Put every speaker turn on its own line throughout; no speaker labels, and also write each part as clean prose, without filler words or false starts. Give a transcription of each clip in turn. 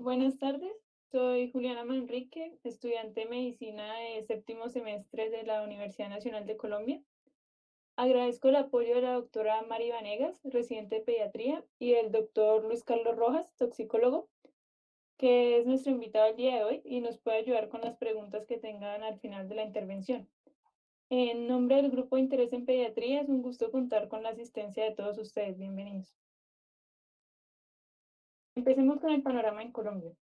Buenas tardes, soy Juliana Manrique, estudiante de medicina de séptimo semestre de la Universidad Nacional de Colombia. Agradezco el apoyo de la doctora Mari Vanegas, residente de pediatría, y el doctor Luis Carlos Rojas, toxicólogo, que es nuestro invitado el día de hoy y nos puede ayudar con las preguntas que tengan al final de la intervención. En nombre del Grupo de Interés en Pediatría, es un gusto contar con la asistencia de todos ustedes. Bienvenidos. Empecemos con el panorama en Colombia.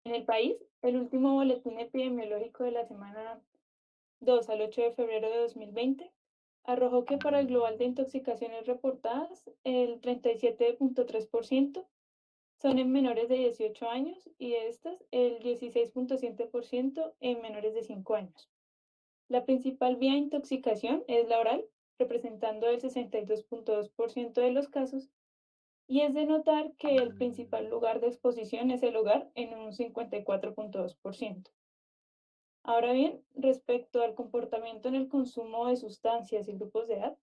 En el país, el último boletín epidemiológico de la semana 2 al 8 de febrero de 2020 arrojó que para el global de intoxicaciones reportadas, el 37.3% son en menores de 18 años y de estas, el 16.7% en menores de 5 años. La principal vía de intoxicación es la oral, representando el 62.2% de los casos, y es de notar que el principal lugar de exposición es el hogar en un 54.2%. Ahora bien, respecto al comportamiento en el consumo de sustancias y grupos de edad,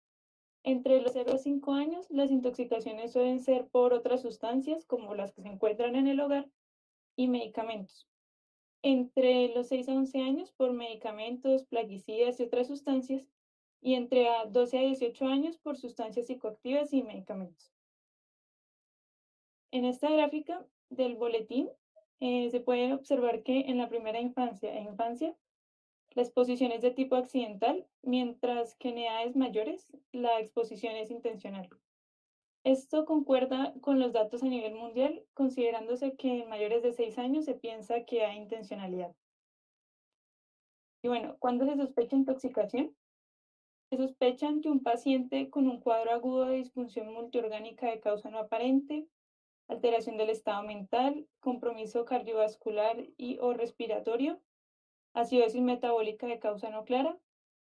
entre los 0 a 5 años, las intoxicaciones suelen ser por otras sustancias como las que se encuentran en el hogar y medicamentos. Entre los 6 a 11 años por medicamentos, plaguicidas y otras sustancias, y entre a 12 a 18 años por sustancias psicoactivas y medicamentos. En esta gráfica del boletín se puede observar que en la primera infancia la exposición es de tipo accidental, mientras que en edades mayores la exposición es intencional. Esto concuerda con los datos a nivel mundial, considerándose que en mayores de 6 años se piensa que hay intencionalidad. Y bueno, ¿cuándo se sospecha intoxicación? Se sospechan que un paciente con un cuadro agudo de disfunción multiorgánica de causa no aparente, alteración del estado mental, compromiso cardiovascular y o respiratorio, acidosis metabólica de causa no clara,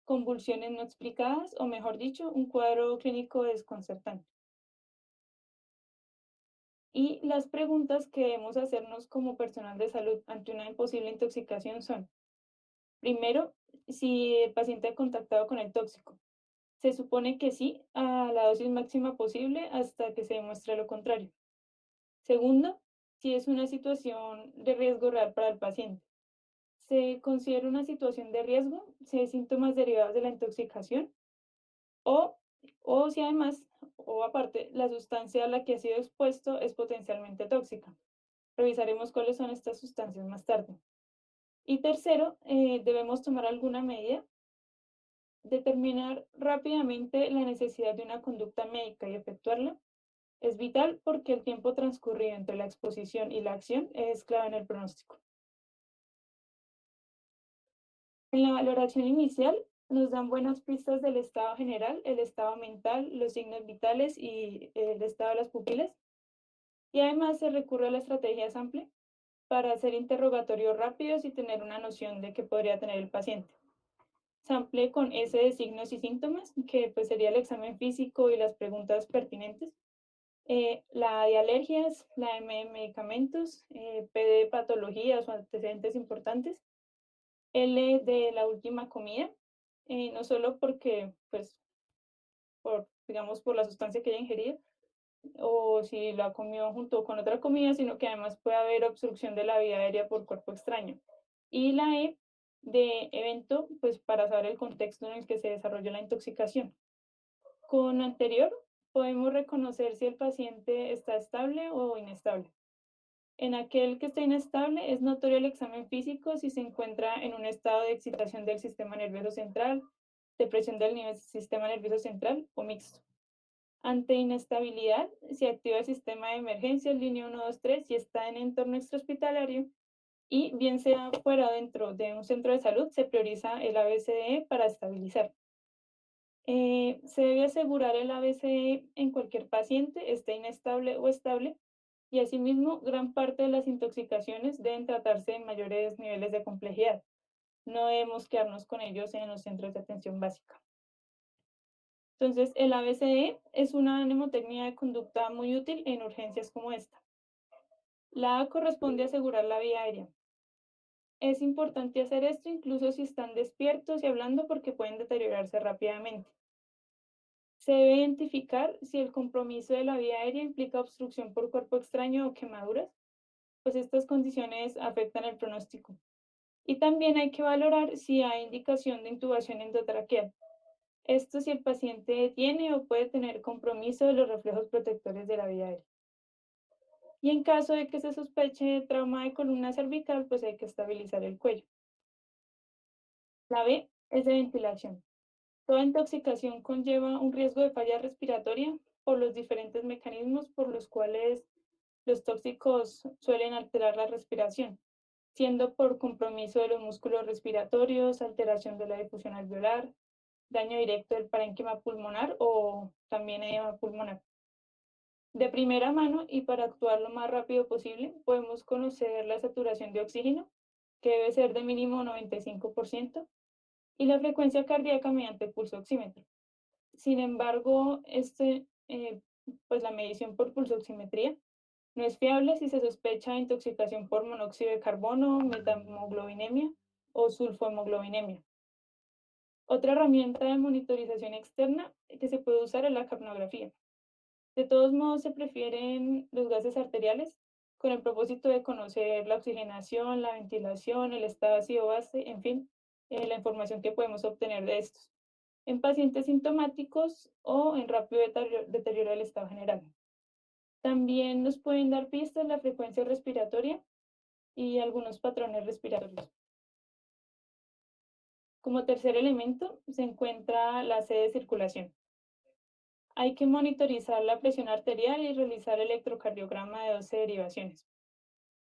convulsiones no explicadas o, mejor dicho, un cuadro clínico desconcertante. Y las preguntas que debemos hacernos como personal de salud ante una posible intoxicación son, primero, si el paciente ha contactado con el tóxico. Se supone que sí, a la dosis máxima posible hasta que se demuestre lo contrario. Segundo, si es una situación de riesgo real para el paciente. Se considera una situación de riesgo si hay síntomas derivados de la intoxicación o, o si además, o aparte, la sustancia a la que ha sido expuesto es potencialmente tóxica. Revisaremos cuáles son estas sustancias más tarde. Y tercero, debemos tomar alguna medida, determinar rápidamente la necesidad de una conducta médica y efectuarla. Es vital porque el tiempo transcurrido entre la exposición y la acción es clave en el pronóstico. En la valoración inicial nos dan buenas pistas del estado general, el estado mental, los signos vitales y el estado de las pupilas. Y además se recurre a la estrategia sample para hacer interrogatorios rápidos y tener una noción de qué podría tener el paciente. Sample con S de signos y síntomas, que pues sería el examen físico y las preguntas pertinentes. La de alergias, la de medicamentos, P de patologías o antecedentes importantes, L de la última comida, no solo porque, pues, digamos, por la sustancia que haya ingerido, o si la comió junto con otra comida, sino que además puede haber obstrucción de la vía aérea por cuerpo extraño. Y la E de evento, pues para saber el contexto en el que se desarrolló la intoxicación. Con lo anterior, podemos reconocer si el paciente está estable o inestable. En aquel que está inestable, es notorio el examen físico si se encuentra en un estado de excitación del sistema nervioso central, depresión del sistema nervioso central o mixto. Ante inestabilidad, se activa el sistema de emergencias, línea 123, si está en entorno extrahospitalario y bien sea fuera o dentro de un centro de salud, se prioriza el ABCDE para estabilizar. Se debe asegurar el ABCDE en cualquier paciente, esté inestable o estable, y asimismo, gran parte de las intoxicaciones deben tratarse en mayores niveles de complejidad. No debemos quedarnos con ellos en los centros de atención básica. Entonces, el ABCD es una mnemotecnia de conducta muy útil en urgencias como esta. La A corresponde a asegurar la vía aérea. Es importante hacer esto incluso si están despiertos y hablando porque pueden deteriorarse rápidamente. Se debe identificar si el compromiso de la vía aérea implica obstrucción por cuerpo extraño o quemaduras. pues estas condiciones afectan el pronóstico. Y también hay que valorar si hay indicación de intubación endotraqueal. Esto si el paciente tiene o puede tener compromiso de los reflejos protectores de la vía aérea. Y en caso de que se sospeche trauma de columna cervical, pues hay que estabilizar el cuello. La B es de ventilación. Toda intoxicación conlleva un riesgo de falla respiratoria por los diferentes mecanismos por los cuales los tóxicos suelen alterar la respiración, siendo por compromiso de los músculos respiratorios, alteración de la difusión alveolar, daño directo del parénquima pulmonar o también edema pulmonar. De primera mano y para actuar lo más rápido posible, podemos conocer la saturación de oxígeno, que debe ser de mínimo 95%, y la frecuencia cardíaca mediante pulso oxímetro. Sin embargo, pues la medición por pulsoximetría no es fiable si se sospecha intoxicación por monóxido de carbono, metamoglobinemia o sulfohemoglobinemia. Otra herramienta de monitorización externa que se puede usar es la capnografía. De todos modos, se prefieren los gases arteriales con el propósito de conocer la oxigenación, la ventilación, el estado ácido-base, en fin, la información que podemos obtener de estos en pacientes sintomáticos o en rápido deterioro del estado general. También nos pueden dar pistas la frecuencia respiratoria y algunos patrones respiratorios. Como tercer elemento se encuentra la sede de circulación. Hay que monitorizar la presión arterial y realizar electrocardiograma de 12 derivaciones.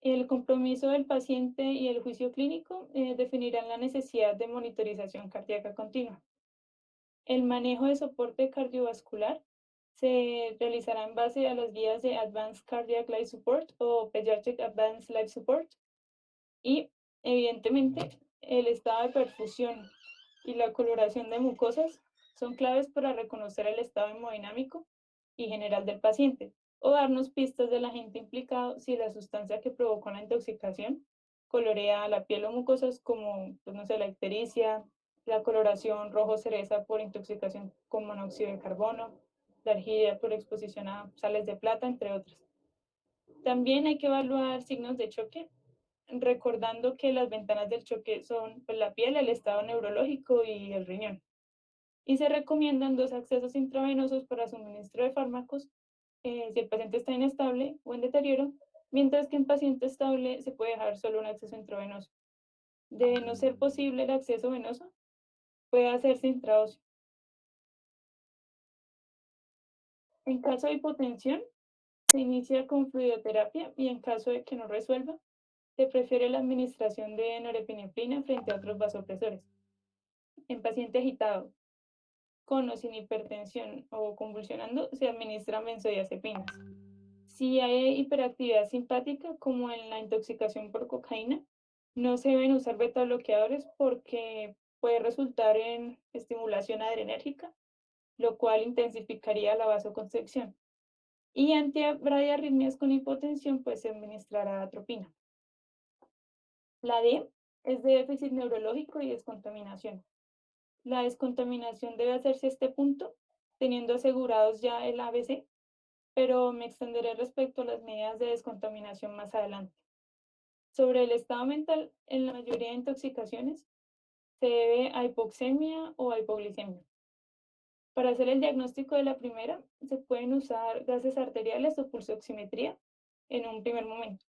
El compromiso del paciente y el juicio clínico definirán la necesidad de monitorización cardíaca continua. El manejo de soporte cardiovascular se realizará en base a las guías de Advanced Cardiac Life Support o Pediatric Advanced Life Support y, evidentemente, el estado de perfusión y la coloración de mucosas son claves para reconocer el estado hemodinámico y general del paciente o darnos pistas del agente implicado si la sustancia que provocó la intoxicación colorea la piel o mucosas como, pues, no sé, la ictericia, la coloración rojo cereza por intoxicación con monóxido de carbono, la orquídea por exposición a sales de plata, entre otras. También hay que evaluar signos de choque, recordando que las ventanas del choque son, pues, la piel, el estado neurológico y el riñón. Y se recomiendan dos accesos intravenosos para suministro de fármacos si el paciente está inestable o en deterioro, mientras que en paciente estable se puede dejar solo un acceso intravenoso. De no ser posible el acceso venoso, puede hacerse intraóseo. En caso de hipotensión, se inicia con fluidoterapia y en caso de que no resuelva, se prefiere la administración de norepinefrina frente a otros vasopresores. En paciente agitado, con o sin hipertensión o convulsionando, se administran benzodiazepinas. Si hay hiperactividad simpática, como en la intoxicación por cocaína, no se deben usar beta bloqueadores porque puede resultar en estimulación adrenérgica, lo cual intensificaría la vasoconstricción. Y ante bradiarritmias con hipotensión, pues se administrará atropina. La D es de déficit neurológico y descontaminación. La descontaminación debe hacerse a este punto, teniendo asegurados ya el ABC, pero me extenderé respecto a las medidas de descontaminación más adelante. Sobre el estado mental, en la mayoría de intoxicaciones se debe a hipoxemia o a hipoglicemia. Para hacer el diagnóstico de la primera, se pueden usar gases arteriales o pulsoximetría en un primer momento.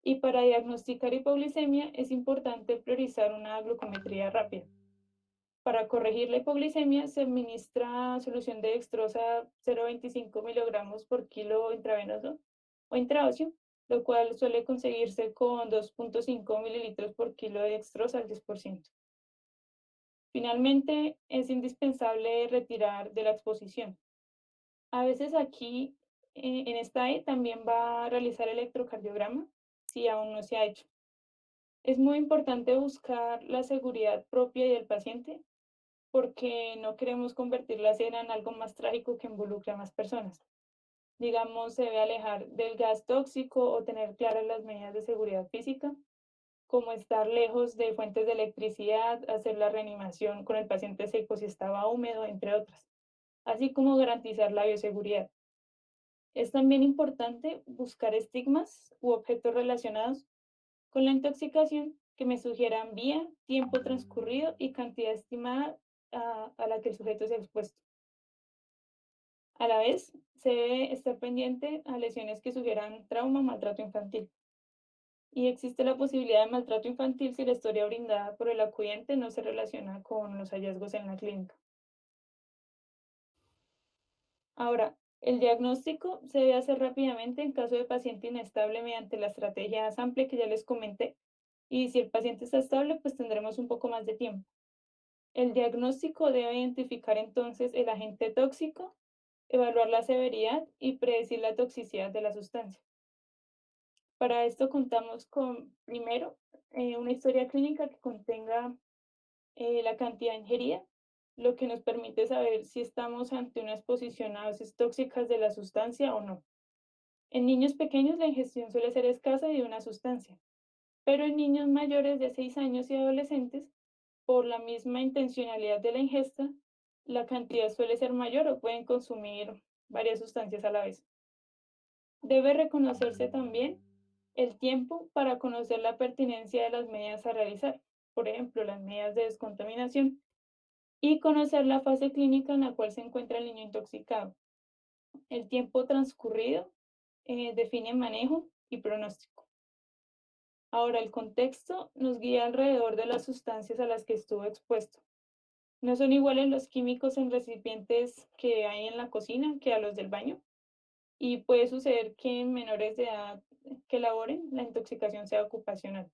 Y para diagnosticar hipoglicemia es importante priorizar una glucometría rápida. Para corregir la hipoglicemia se administra solución de dextrosa 0,25 miligramos por kilo intravenoso o intraóseo, lo cual suele conseguirse con 2,5 mililitros por kilo de dextrosa al 10%. Finalmente, es indispensable retirar de la exposición. A veces aquí, en esta E, también va a realizar electrocardiograma si aún no se ha hecho. Es muy importante buscar la seguridad propia y del paciente porque no queremos convertir la escena en algo más trágico que involucre a más personas. Digamos, se debe alejar del gas tóxico o tener claras las medidas de seguridad física, como estar lejos de fuentes de electricidad, hacer la reanimación con el paciente seco si estaba húmedo, entre otras, así como garantizar la bioseguridad. Es también importante buscar estigmas u objetos relacionados con la intoxicación que me sugieran vía, tiempo transcurrido y cantidad estimada a la que el sujeto se ha expuesto. A la vez, se debe estar pendiente a lesiones que sugieran trauma o maltrato infantil. Y existe la posibilidad de maltrato infantil si la historia brindada por el acudiente no se relaciona con los hallazgos en la clínica. Ahora, el diagnóstico se debe hacer rápidamente en caso de paciente inestable mediante la estrategia sample que ya les comenté. Y si el paciente está estable, pues tendremos un poco más de tiempo. El diagnóstico debe identificar entonces el agente tóxico, evaluar la severidad y predecir la toxicidad de la sustancia. Para esto contamos con, primero, una historia clínica que contenga la cantidad ingerida, lo que nos permite saber si estamos ante una exposición a dosis tóxicas de la sustancia o no. En niños pequeños la ingestión suele ser escasa y de una sustancia, pero en niños mayores de 6 años y adolescentes, por la misma intencionalidad de la ingesta, la cantidad suele ser mayor o pueden consumir varias sustancias a la vez. Debe reconocerse también el tiempo para conocer la pertinencia de las medidas a realizar, por ejemplo, las medidas de descontaminación, y conocer la fase clínica en la cual se encuentra el niño intoxicado. El tiempo transcurrido define manejo y pronóstico. Ahora, el contexto nos guía alrededor de las sustancias a las que estuvo expuesto. No son iguales los químicos en recipientes que hay en la cocina que a los del baño, y puede suceder que en menores de edad que laboren la intoxicación sea ocupacional.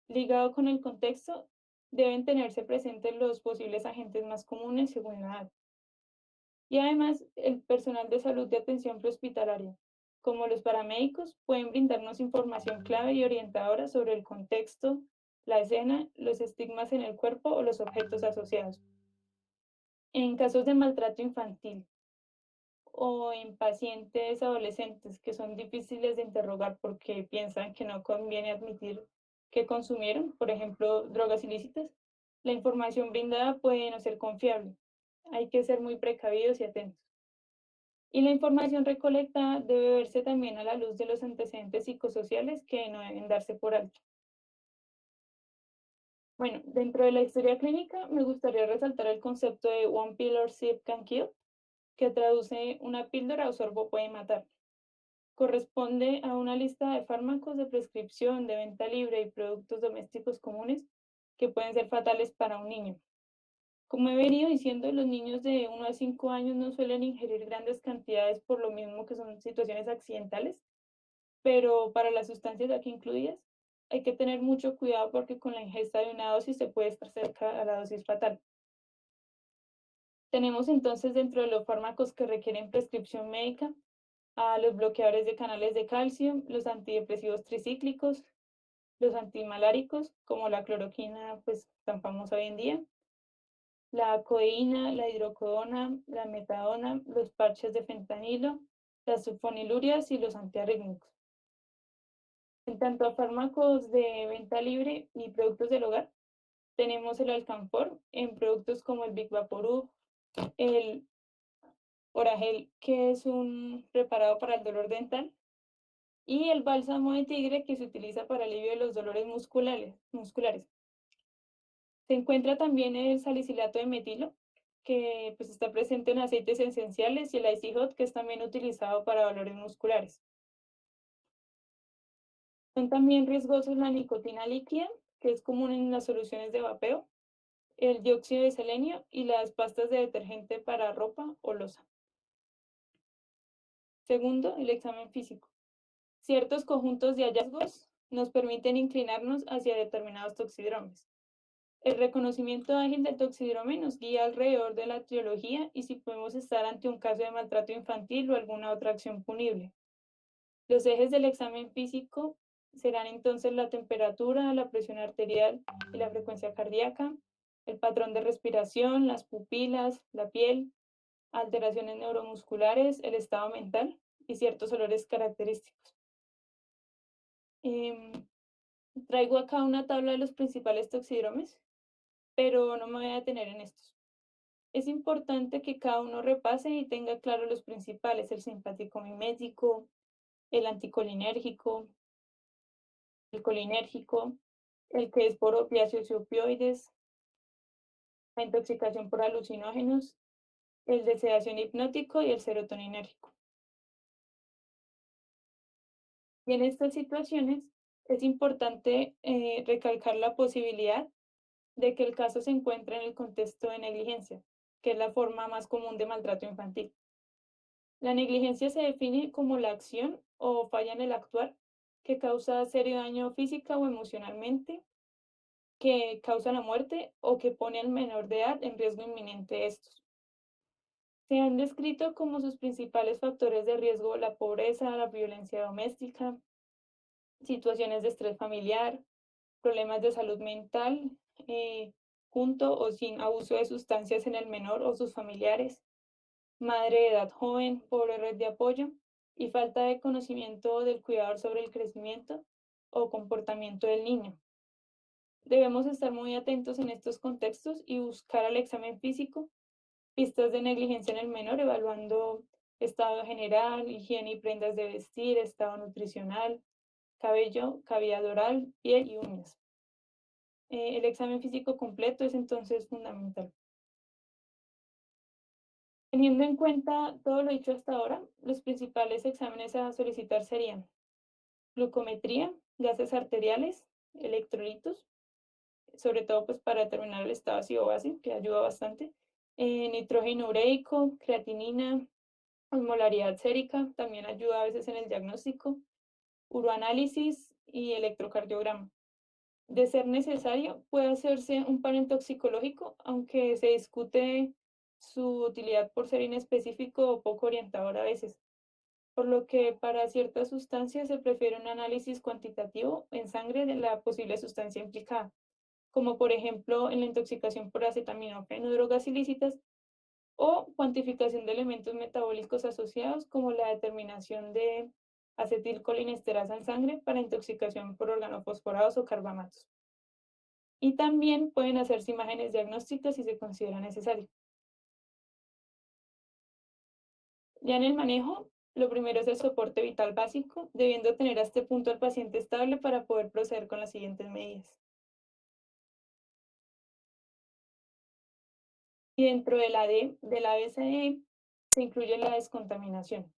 Ligado con el contexto, deben tenerse presentes los posibles agentes más comunes según la edad. Y además, el personal de salud de atención prehospitalaria, como los paramédicos, pueden brindarnos información clave y orientadora sobre el contexto, la escena, los estigmas en el cuerpo o los objetos asociados. En casos de maltrato infantil o en pacientes adolescentes que son difíciles de interrogar porque piensan que no conviene admitir que consumieron, por ejemplo, drogas ilícitas, la información brindada puede no ser confiable. Hay que ser muy precavidos y atentos. Y la información recolectada debe verse también a la luz de los antecedentes psicosociales que no deben darse por alto. Bueno, dentro de la historia clínica me gustaría resaltar el concepto de One Pill Sip Can Kill, que traduce una píldora o sorbo puede matar. Corresponde a una lista de fármacos de prescripción, de venta libre y productos domésticos comunes que pueden ser fatales para un niño. Como he venido diciendo, los niños de 1 a 5 años no suelen ingerir grandes cantidades por lo mismo que son situaciones accidentales, pero para las sustancias aquí incluidas hay que tener mucho cuidado porque con la ingesta de una dosis se puede estar cerca a la dosis fatal. Tenemos entonces dentro de los fármacos que requieren prescripción médica a los bloqueadores de canales de calcio, los antidepresivos tricíclicos, los antimaláricos, como la cloroquina, pues tan famosa hoy en día, la codeína, la hidrocodona, la metadona, los parches de fentanilo, las sulfonilurias y los antiarrítmicos. En tanto a fármacos de venta libre y productos del hogar, tenemos el alcanfor en productos como el Big Vaporub, el Oragel, que es un preparado para el dolor dental, y el bálsamo de tigre, que se utiliza para alivio de los dolores musculares. Se encuentra también el salicilato de metilo, que pues, está presente en aceites esenciales, y el Icy Hot, que es también utilizado para dolores musculares. Son también riesgosos la nicotina líquida, que es común en las soluciones de vapeo, el dióxido de selenio y las pastas de detergente para ropa o loza. Segundo, el examen físico. Ciertos conjuntos de hallazgos nos permiten inclinarnos hacia determinados toxidromes. El reconocimiento ágil del toxidrome nos guía alrededor de la etiología y si podemos estar ante un caso de maltrato infantil o alguna otra acción punible. Los ejes del examen físico serán entonces la temperatura, la presión arterial y la frecuencia cardíaca, el patrón de respiración, las pupilas, la piel, alteraciones neuromusculares, el estado mental y ciertos olores característicos. Em, Traigo acá una tabla de los principales toxidromes, pero no me voy a detener en estos. Es importante que cada uno repase y tenga claro los principales, el simpático mimético, el anticolinérgico, el colinérgico, el que es por opiáceos y opioides, la intoxicación por alucinógenos, el de sedación hipnótico y el serotoninérgico. Y en estas situaciones es importante recalcar la posibilidad de que el caso se encuentre en el contexto de negligencia, que es la forma más común de maltrato infantil. La negligencia se define como la acción o falla en el actuar que causa serio daño física o emocionalmente, que causa la muerte o que pone al menor de edad en riesgo inminente de estos. Se han descrito como sus principales factores de riesgo la pobreza, la violencia doméstica, situaciones de estrés familiar, problemas de salud mental, eh, junto o sin abuso de sustancias en el menor o sus familiares, madre de edad joven, pobre red de apoyo y falta de conocimiento del cuidador sobre el crecimiento o comportamiento del niño. Debemos estar muy atentos en estos contextos y buscar al examen físico pistas de negligencia en el menor, evaluando estado general, higiene y prendas de vestir, estado nutricional, cabello, cavidad oral, piel y uñas. El examen físico completo es entonces fundamental. Teniendo en cuenta todo lo dicho hasta ahora, los principales exámenes a solicitar serían glucometría, gases arteriales, electrolitos, sobre todo pues para determinar el estado ácido-base, que ayuda bastante, nitrógeno ureico, creatinina, osmolaridad sérica, también ayuda a veces en el diagnóstico, uroanálisis y electrocardiograma. De ser necesario, puede hacerse un panel toxicológico, aunque se discute su utilidad por ser inespecífico o poco orientador a veces, por lo que para ciertas sustancias se prefiere un análisis cuantitativo en sangre de la posible sustancia implicada, como por ejemplo en la intoxicación por acetaminofén o drogas ilícitas, o cuantificación de elementos metabólicos asociados, como la determinación de acetilcolinesterasa en sangre para intoxicación por organofosforados o carbamatos. Y también pueden hacerse imágenes diagnósticas si se considera necesario. Ya en el manejo, lo primero es el soporte vital básico, debiendo tener a este punto al paciente estable para poder proceder con las siguientes medidas. Y dentro del ABCDE se incluye la descontaminación.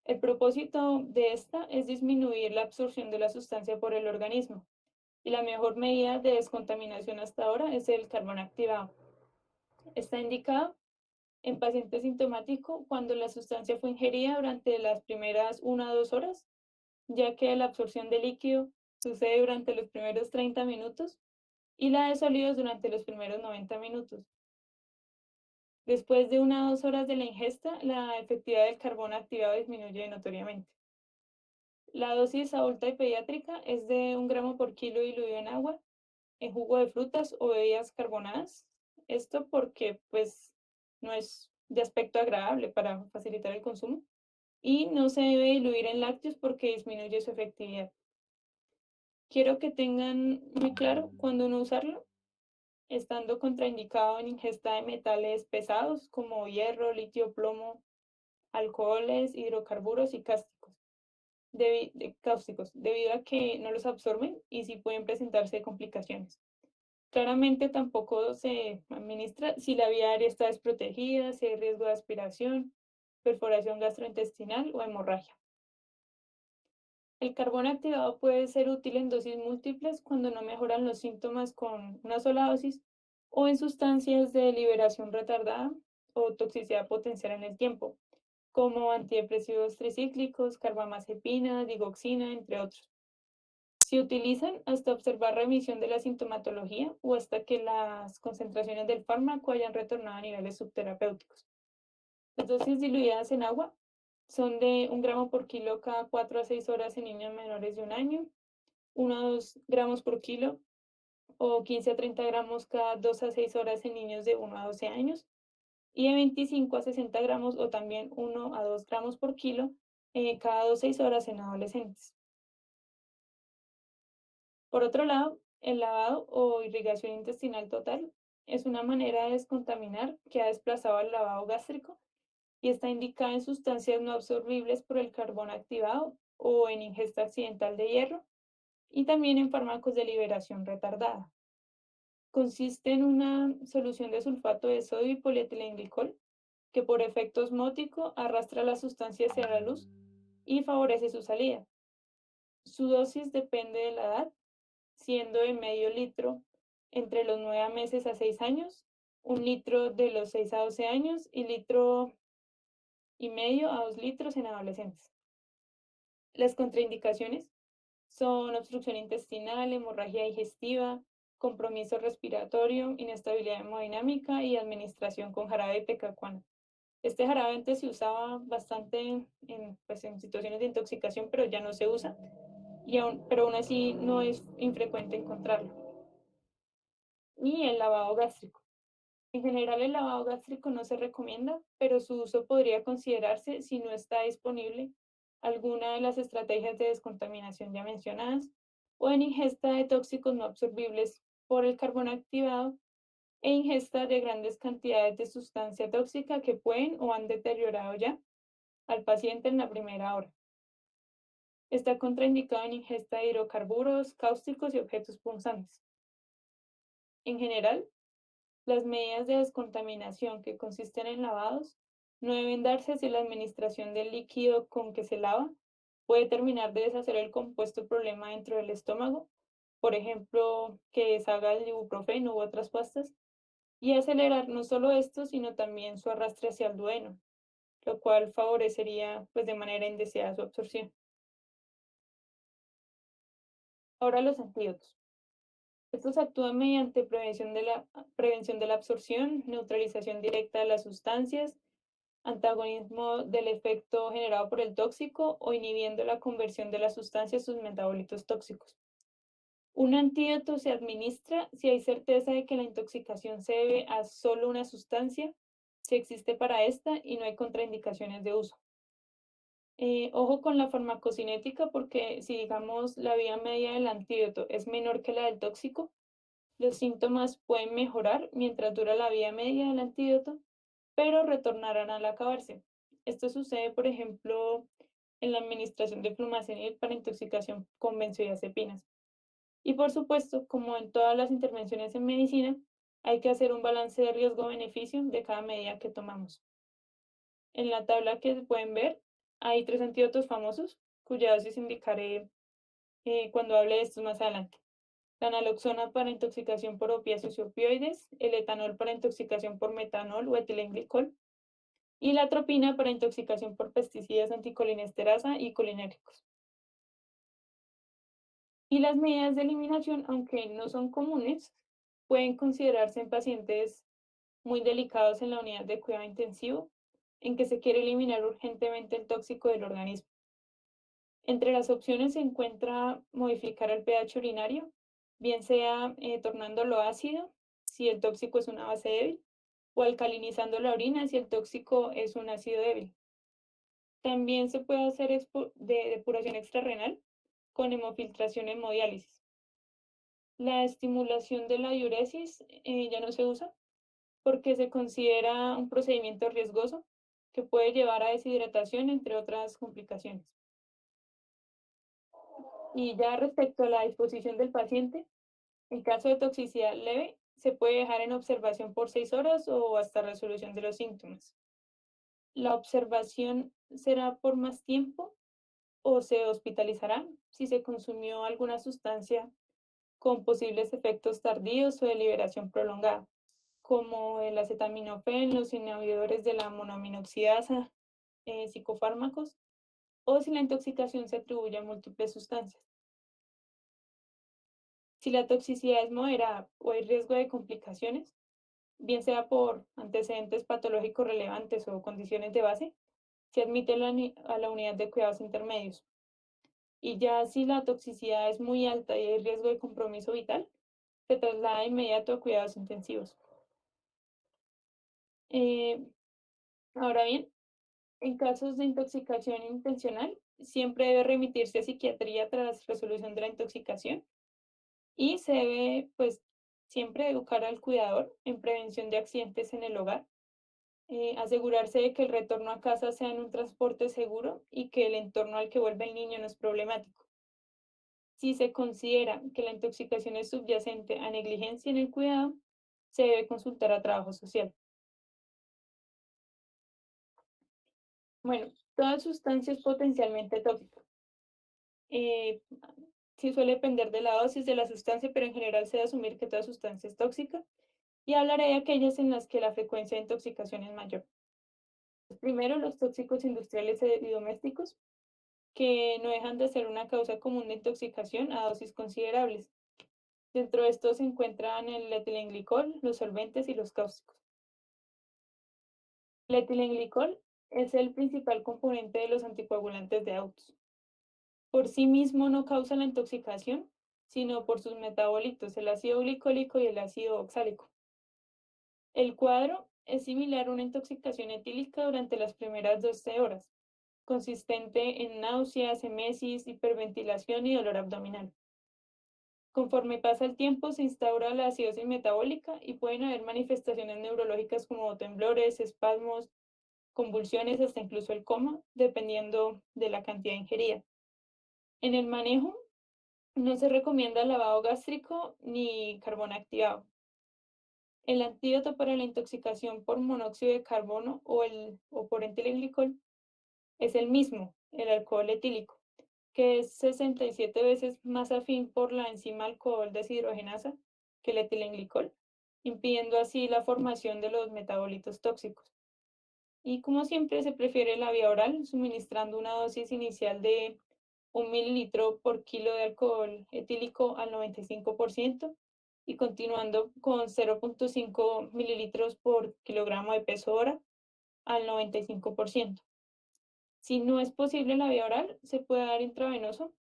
El propósito de esta es disminuir la absorción de la sustancia por el organismo, y la mejor medida de descontaminación hasta ahora es el carbón activado. Está indicado en paciente sintomático cuando la sustancia fue ingerida durante las primeras 1 a 2 horas, ya que la absorción de líquido sucede durante los primeros 30 minutos y la de sólidos durante los primeros 90 minutos. Después de 1 a 2 horas de la ingesta, la efectividad del carbón activado disminuye notoriamente. La dosis adulta y pediátrica es de 1 gramo por kilo diluido en agua, en jugo de frutas o bebidas carbonadas. Esto porque pues no es de aspecto agradable para facilitar el consumo y no se debe diluir en lácteos porque disminuye su efectividad. Quiero que tengan muy claro cuándo no usarlo, estando contraindicado en ingesta de metales pesados como hierro, litio, plomo, alcoholes, hidrocarburos y cáusticos, debido a que no los absorben y sí pueden presentarse complicaciones. Claramente tampoco se administra si la vía aérea está desprotegida, si hay riesgo de aspiración, perforación gastrointestinal o hemorragia. El carbón activado puede ser útil en dosis múltiples cuando no mejoran los síntomas con una sola dosis o en sustancias de liberación retardada o toxicidad potencial en el tiempo, como antidepresivos tricíclicos, carbamazepina, digoxina, entre otros. Se utilizan hasta observar remisión de la sintomatología o hasta que las concentraciones del fármaco hayan retornado a niveles subterapéuticos. Las dosis diluidas en agua son de 1 gramo por kilo cada 4 a 6 horas en niños menores de 1 año, 1 a 2 gramos por kilo o 15 a 30 gramos cada 2 a 6 horas en niños de 1 a 12 años y de 25 a 60 gramos o también 1 a 2 gramos por kilo cada 2 a 6 horas en adolescentes. Por otro lado, el lavado o irrigación intestinal total Es una manera de descontaminar que ha desplazado al lavado gástrico y está indicada en sustancias no absorbibles por el carbón activado o en ingesta accidental de hierro y también en fármacos de liberación retardada. Consiste en una solución de sulfato de sodio y polietilenglicol que por efecto osmótico arrastra la sustancia hacia la luz y favorece su salida. Su dosis depende de la edad, siendo de medio litro entre los 9 meses a 6 años, un litro de los 6 a 12 años y litro y medio a 2 litros en adolescentes. Las contraindicaciones son obstrucción intestinal, hemorragia digestiva, compromiso respiratorio, inestabilidad hemodinámica y administración con jarabe de pecacuana. Este jarabe antes se usaba bastante pues, en situaciones de intoxicación, pero ya no se usa, pero aún así no es infrecuente encontrarlo. Y el lavado gástrico. En general, el lavado gástrico no se recomienda, pero su uso podría considerarse si no está disponible alguna de las estrategias de descontaminación ya mencionadas o en ingesta de tóxicos no absorbibles por el carbón activado e ingesta de grandes cantidades de sustancia tóxica que pueden o han deteriorado ya al paciente en la primera hora. Está contraindicado en ingesta de hidrocarburos, cáusticos y objetos punzantes. En general, las medidas de descontaminación que consisten en lavados no deben darse si la administración del líquido con que se lava puede terminar de deshacer el compuesto problema dentro del estómago, por ejemplo, que deshaga el ibuprofeno u otras pastas, y acelerar no solo esto, sino también su arrastre hacia el duodeno, lo cual favorecería pues de manera indeseada su absorción. Ahora los antídotos. Estos actúan mediante prevención de la absorción, neutralización directa de las sustancias, antagonismo del efecto generado por el tóxico o inhibiendo la conversión de la sustancia a sus metabolitos tóxicos. Un antídoto se administra si hay certeza de que la intoxicación se debe a solo una sustancia, si existe para esta y no hay contraindicaciones de uso. Ojo con la farmacocinética porque si digamos la vía media del antídoto es menor que la del tóxico, los síntomas pueden mejorar mientras dura la vía media del antídoto, pero retornarán al acabarse. Esto sucede, por ejemplo, en la administración de flumazenil para intoxicación con benzodiazepinas. Y por supuesto, como en todas las intervenciones en medicina, hay que hacer un balance de riesgo-beneficio de cada medida que tomamos. En la tabla que pueden ver, hay 3 antídotos famosos, cuya dosis indicaré cuando hable de estos más adelante. La naloxona para intoxicación por opiáceos y opioides, el etanol para intoxicación por metanol o etilenglicol y la atropina para intoxicación por pesticidas anticolinesterasa y colinérgicos. Y las medidas de eliminación, aunque no son comunes, pueden considerarse en pacientes muy delicados en la unidad de cuidado intensivo, en que se quiere eliminar urgentemente el tóxico del organismo. Entre las opciones se encuentra modificar el pH urinario, bien sea tornándolo ácido si el tóxico es una base débil, o alcalinizando la orina si el tóxico es un ácido débil. También se puede hacer de depuración extrarrenal con hemofiltración hemodiálisis. La estimulación de la diuresis ya no se usa porque se considera un procedimiento riesgoso que puede llevar a deshidratación, entre otras complicaciones. Y ya respecto a la disposición del paciente, en caso de toxicidad leve, se puede dejar en observación por 6 horas o hasta resolución de los síntomas. La observación será por más tiempo o se hospitalizará si se consumió alguna sustancia con posibles efectos tardíos o de liberación prolongada, como el acetaminofén, los inhibidores de la monoaminoxidasa, psicofármacos, o si la intoxicación se atribuye a múltiples sustancias. Si la toxicidad es moderada o hay riesgo de complicaciones, bien sea por antecedentes patológicos relevantes o condiciones de base, se admite a la unidad de cuidados intermedios. Y ya si la toxicidad es muy alta y hay riesgo de compromiso vital, se traslada de inmediato a cuidados intensivos. Eh, Ahora bien, en casos de intoxicación intencional, siempre debe remitirse a psiquiatría tras resolución de la intoxicación y se debe pues Siempre educar al cuidador en prevención de accidentes en el hogar, asegurarse de que el retorno a casa sea en un transporte seguro y que el entorno al que vuelve el niño no es problemático. Si se considera que la intoxicación es subyacente a negligencia en el cuidado, se debe consultar a trabajo social. Bueno, toda sustancia es potencialmente tóxica. Eh, sí suele depender de la dosis de la sustancia, pero en general se debe asumir que toda sustancia es tóxica. Y hablaré de aquellas en las que la frecuencia de intoxicación es mayor. Primero, los tóxicos industriales y domésticos, que no dejan de ser una causa común de intoxicación a dosis considerables. Dentro de estos se encuentran el etilenglicol, los solventes y los cáusticos. El etilenglicol es el principal componente de los anticoagulantes de autos. Por sí mismo no causa la intoxicación, sino por sus metabolitos, el ácido glicólico y el ácido oxálico. El cuadro es similar a una intoxicación etílica durante las primeras 12 horas, consistente en náuseas, emesis, hiperventilación y dolor abdominal. Conforme pasa el tiempo, se instaura la acidosis metabólica y pueden haber manifestaciones neurológicas como temblores, espasmos, convulsiones, hasta incluso el coma, dependiendo de la cantidad ingerida. En el manejo, no se recomienda lavado gástrico ni carbón activado. El antídoto para la intoxicación por monóxido de carbono o por etilenglicol es el mismo, el alcohol etílico, que es 67 veces más afín por la enzima alcohol deshidrogenasa que el etilenglicol, impidiendo así la formación de los metabolitos tóxicos. Y como siempre se prefiere la vía oral, suministrando una dosis inicial de 1 mililitro por kilo de alcohol etílico al 95% y continuando con 0,5 mililitros por kilogramo de peso hora al 95%. Si no es posible la vía oral, se puede dar intravenoso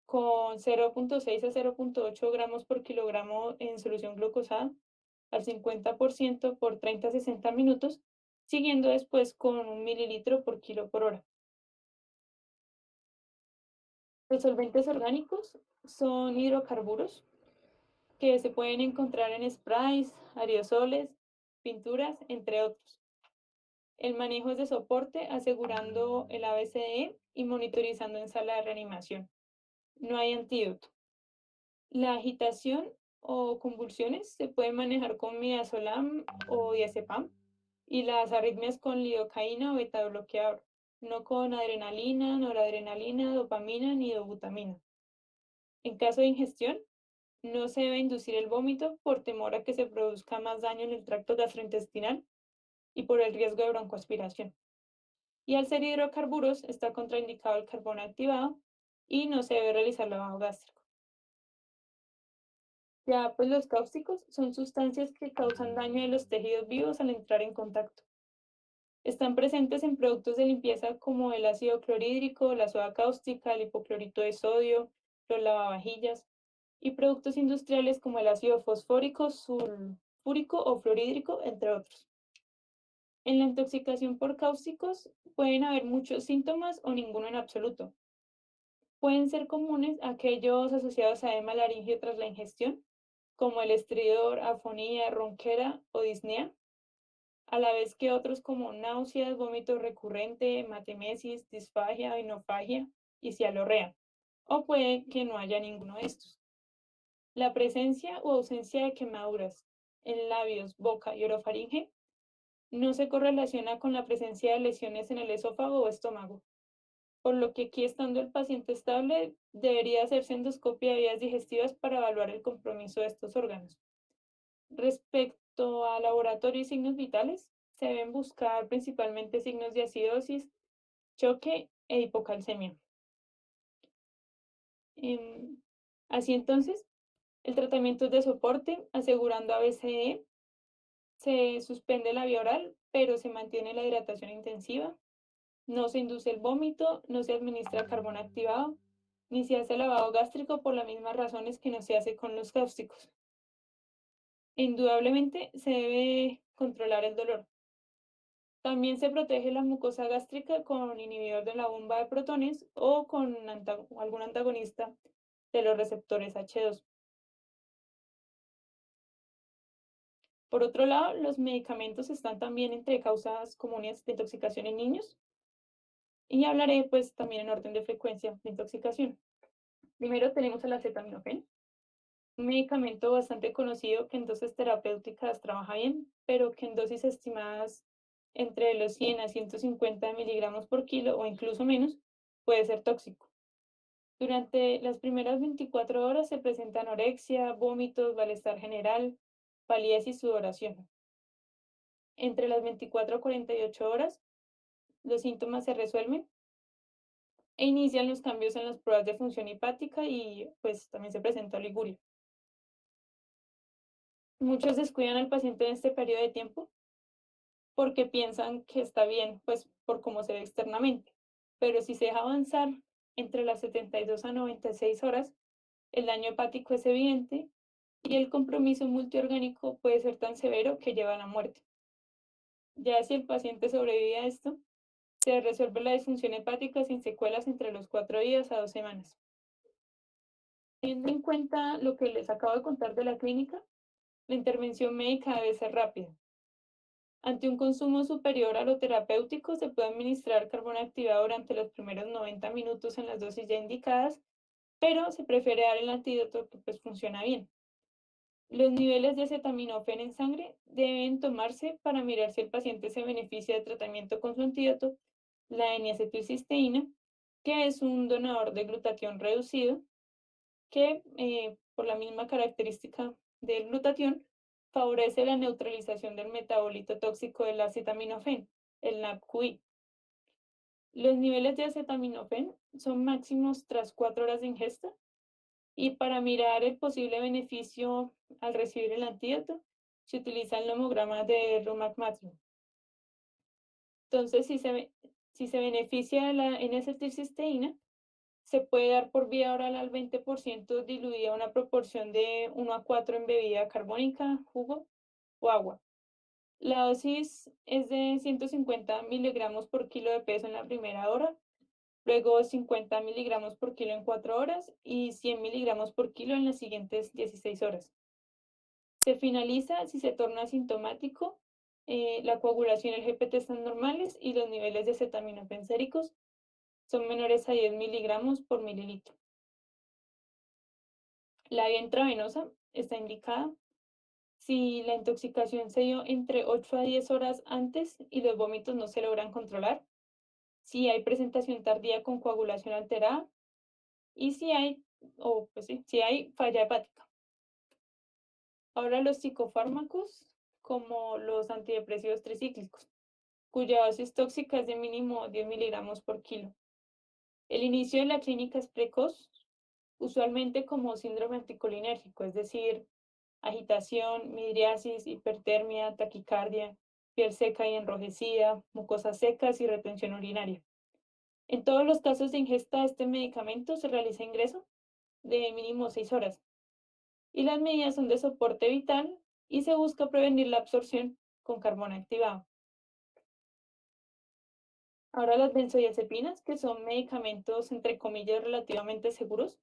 con 0,6 a 0,8 gramos por kilogramo en solución glucosada al 50% por 30 a 60 minutos, siguiendo después con 1 mililitro por kilo por hora. Los solventes orgánicos son hidrocarburos que se pueden encontrar en sprays, aerosoles, pinturas, entre otros. El manejo es de soporte, asegurando el ABCDE y monitorizando en sala de reanimación. No hay antídoto. La agitación o convulsiones se pueden manejar con midazolam o diazepam y las arritmias con lidocaína o betabloqueador, no con adrenalina, noradrenalina, dopamina ni dobutamina. En caso de ingestión, no se debe inducir el vómito por temor a que se produzca más daño en el tracto gastrointestinal y por el riesgo de broncoaspiración. Y al ser hidrocarburos está contraindicado el carbón activado y no se debe realizar lavado gástrico. Ya, pues los cáusticos son sustancias que causan daño en los tejidos vivos al entrar en contacto. Están presentes en productos de limpieza como el ácido clorhídrico, la soda cáustica, el hipoclorito de sodio, los lavavajillas y productos industriales como el ácido fosfórico, sulfúrico o fluorhídrico, entre otros. En la intoxicación por cáusticos pueden haber muchos síntomas o ninguno en absoluto. Pueden ser comunes aquellos asociados a edema laringio tras la ingestión, como el estridor, afonía, ronquera o disnea, a la vez que otros como náuseas, vómito recurrente, hematemesis, disfagia, oinofagia y cialorrea. O puede que no haya ninguno de estos. La presencia o ausencia de quemaduras en labios, boca y orofaringe no se correlaciona con la presencia de lesiones en el esófago o estómago, por lo que aquí estando el paciente estable, debería hacerse endoscopia de vías digestivas para evaluar el compromiso de estos órganos. Respecto a laboratorio y signos vitales, se deben buscar principalmente signos de acidosis, choque e hipocalcemia. Em, Así entonces, el tratamiento es de soporte, asegurando ABCDE, se suspende la vía oral, pero se mantiene la hidratación intensiva, no se induce el vómito, no se administra carbón activado, ni se hace lavado gástrico por las mismas razones que no se hace con los cáusticos. Indudablemente se debe controlar el dolor. También se protege la mucosa gástrica con inhibidor de la bomba de protones o con algún antagonista de los receptores H2. Por otro lado, los medicamentos están también entre causas comunes de intoxicación en niños y hablaré pues también en orden de frecuencia de intoxicación. Primero tenemos el acetaminofén, un medicamento bastante conocido que en dosis terapéuticas trabaja bien, pero que en dosis estimadas entre los 100 a 150 miligramos por kilo o incluso menos puede ser tóxico. Durante las primeras 24 horas se presenta anorexia, vómitos, malestar general, palidez y sudoración. Entre las 24 a 48 horas, los síntomas se resuelven e inician los cambios en las pruebas de función hepática y pues también se presenta oliguria. Muchos descuidan al paciente en este periodo de tiempo porque piensan que está bien, pues por cómo se ve externamente. Pero si se deja avanzar entre las 72 a 96 horas, el daño hepático es evidente y el compromiso multiorgánico puede ser tan severo que lleva a la muerte. Ya si el paciente sobrevive a esto, se resuelve la disfunción hepática sin secuelas entre los 4 días a 2 semanas. Teniendo en cuenta lo que les acabo de contar de la clínica, la intervención médica debe ser rápida. Ante un consumo superior a lo terapéutico, se puede administrar carbón activado durante los primeros 90 minutos en las dosis ya indicadas, pero se prefiere dar el antídoto que pues funciona bien. Los niveles de acetaminofén en sangre deben tomarse para mirar si el paciente se beneficia del tratamiento con su antídoto, la N-acetilcisteína, que es un donador de glutatión reducido que, por la misma característica del glutatión, favorece la neutralización del metabolito tóxico del acetaminofén, el NADQI. Los niveles de acetaminofén son máximos tras 4 horas de ingesta y para mirar el posible beneficio al recibir el antídoto, se utiliza el nomograma de Rumac-Matrix. Entonces, si se beneficia de la N-acetilcisteína, se puede dar por vía oral al 20% diluida una proporción de 1 a 4 en bebida carbónica, jugo o agua. La dosis es de 150 miligramos por kilo de peso en la primera hora, luego 50 miligramos por kilo en 4 horas y 100 miligramos por kilo en las siguientes 16 horas. Se finaliza si se torna asintomático, la coagulación y el GPT están normales y los niveles de acetaminofén séricos son menores a 10 miligramos por mililitro. La vía intravenosa está indicada si la intoxicación se dio entre 8 a 10 horas antes y los vómitos no se logran controlar, si hay presentación tardía con coagulación alterada y si hay, o pues sí, si hay falla hepática. Ahora los psicofármacos, como los antidepresivos tricíclicos, cuya dosis tóxica es de mínimo 10 miligramos por kilo. El inicio de la clínica es precoz, usualmente como síndrome anticolinérgico, es decir, agitación, midriasis, hipertermia, taquicardia, piel seca y enrojecida, mucosas secas y retención urinaria. En todos los casos de ingesta de este medicamento se realiza ingreso de mínimo 6 horas y las medidas son de soporte vital y se busca prevenir la absorción con carbón activado. Ahora las benzodiazepinas, que son medicamentos entre comillas relativamente seguros,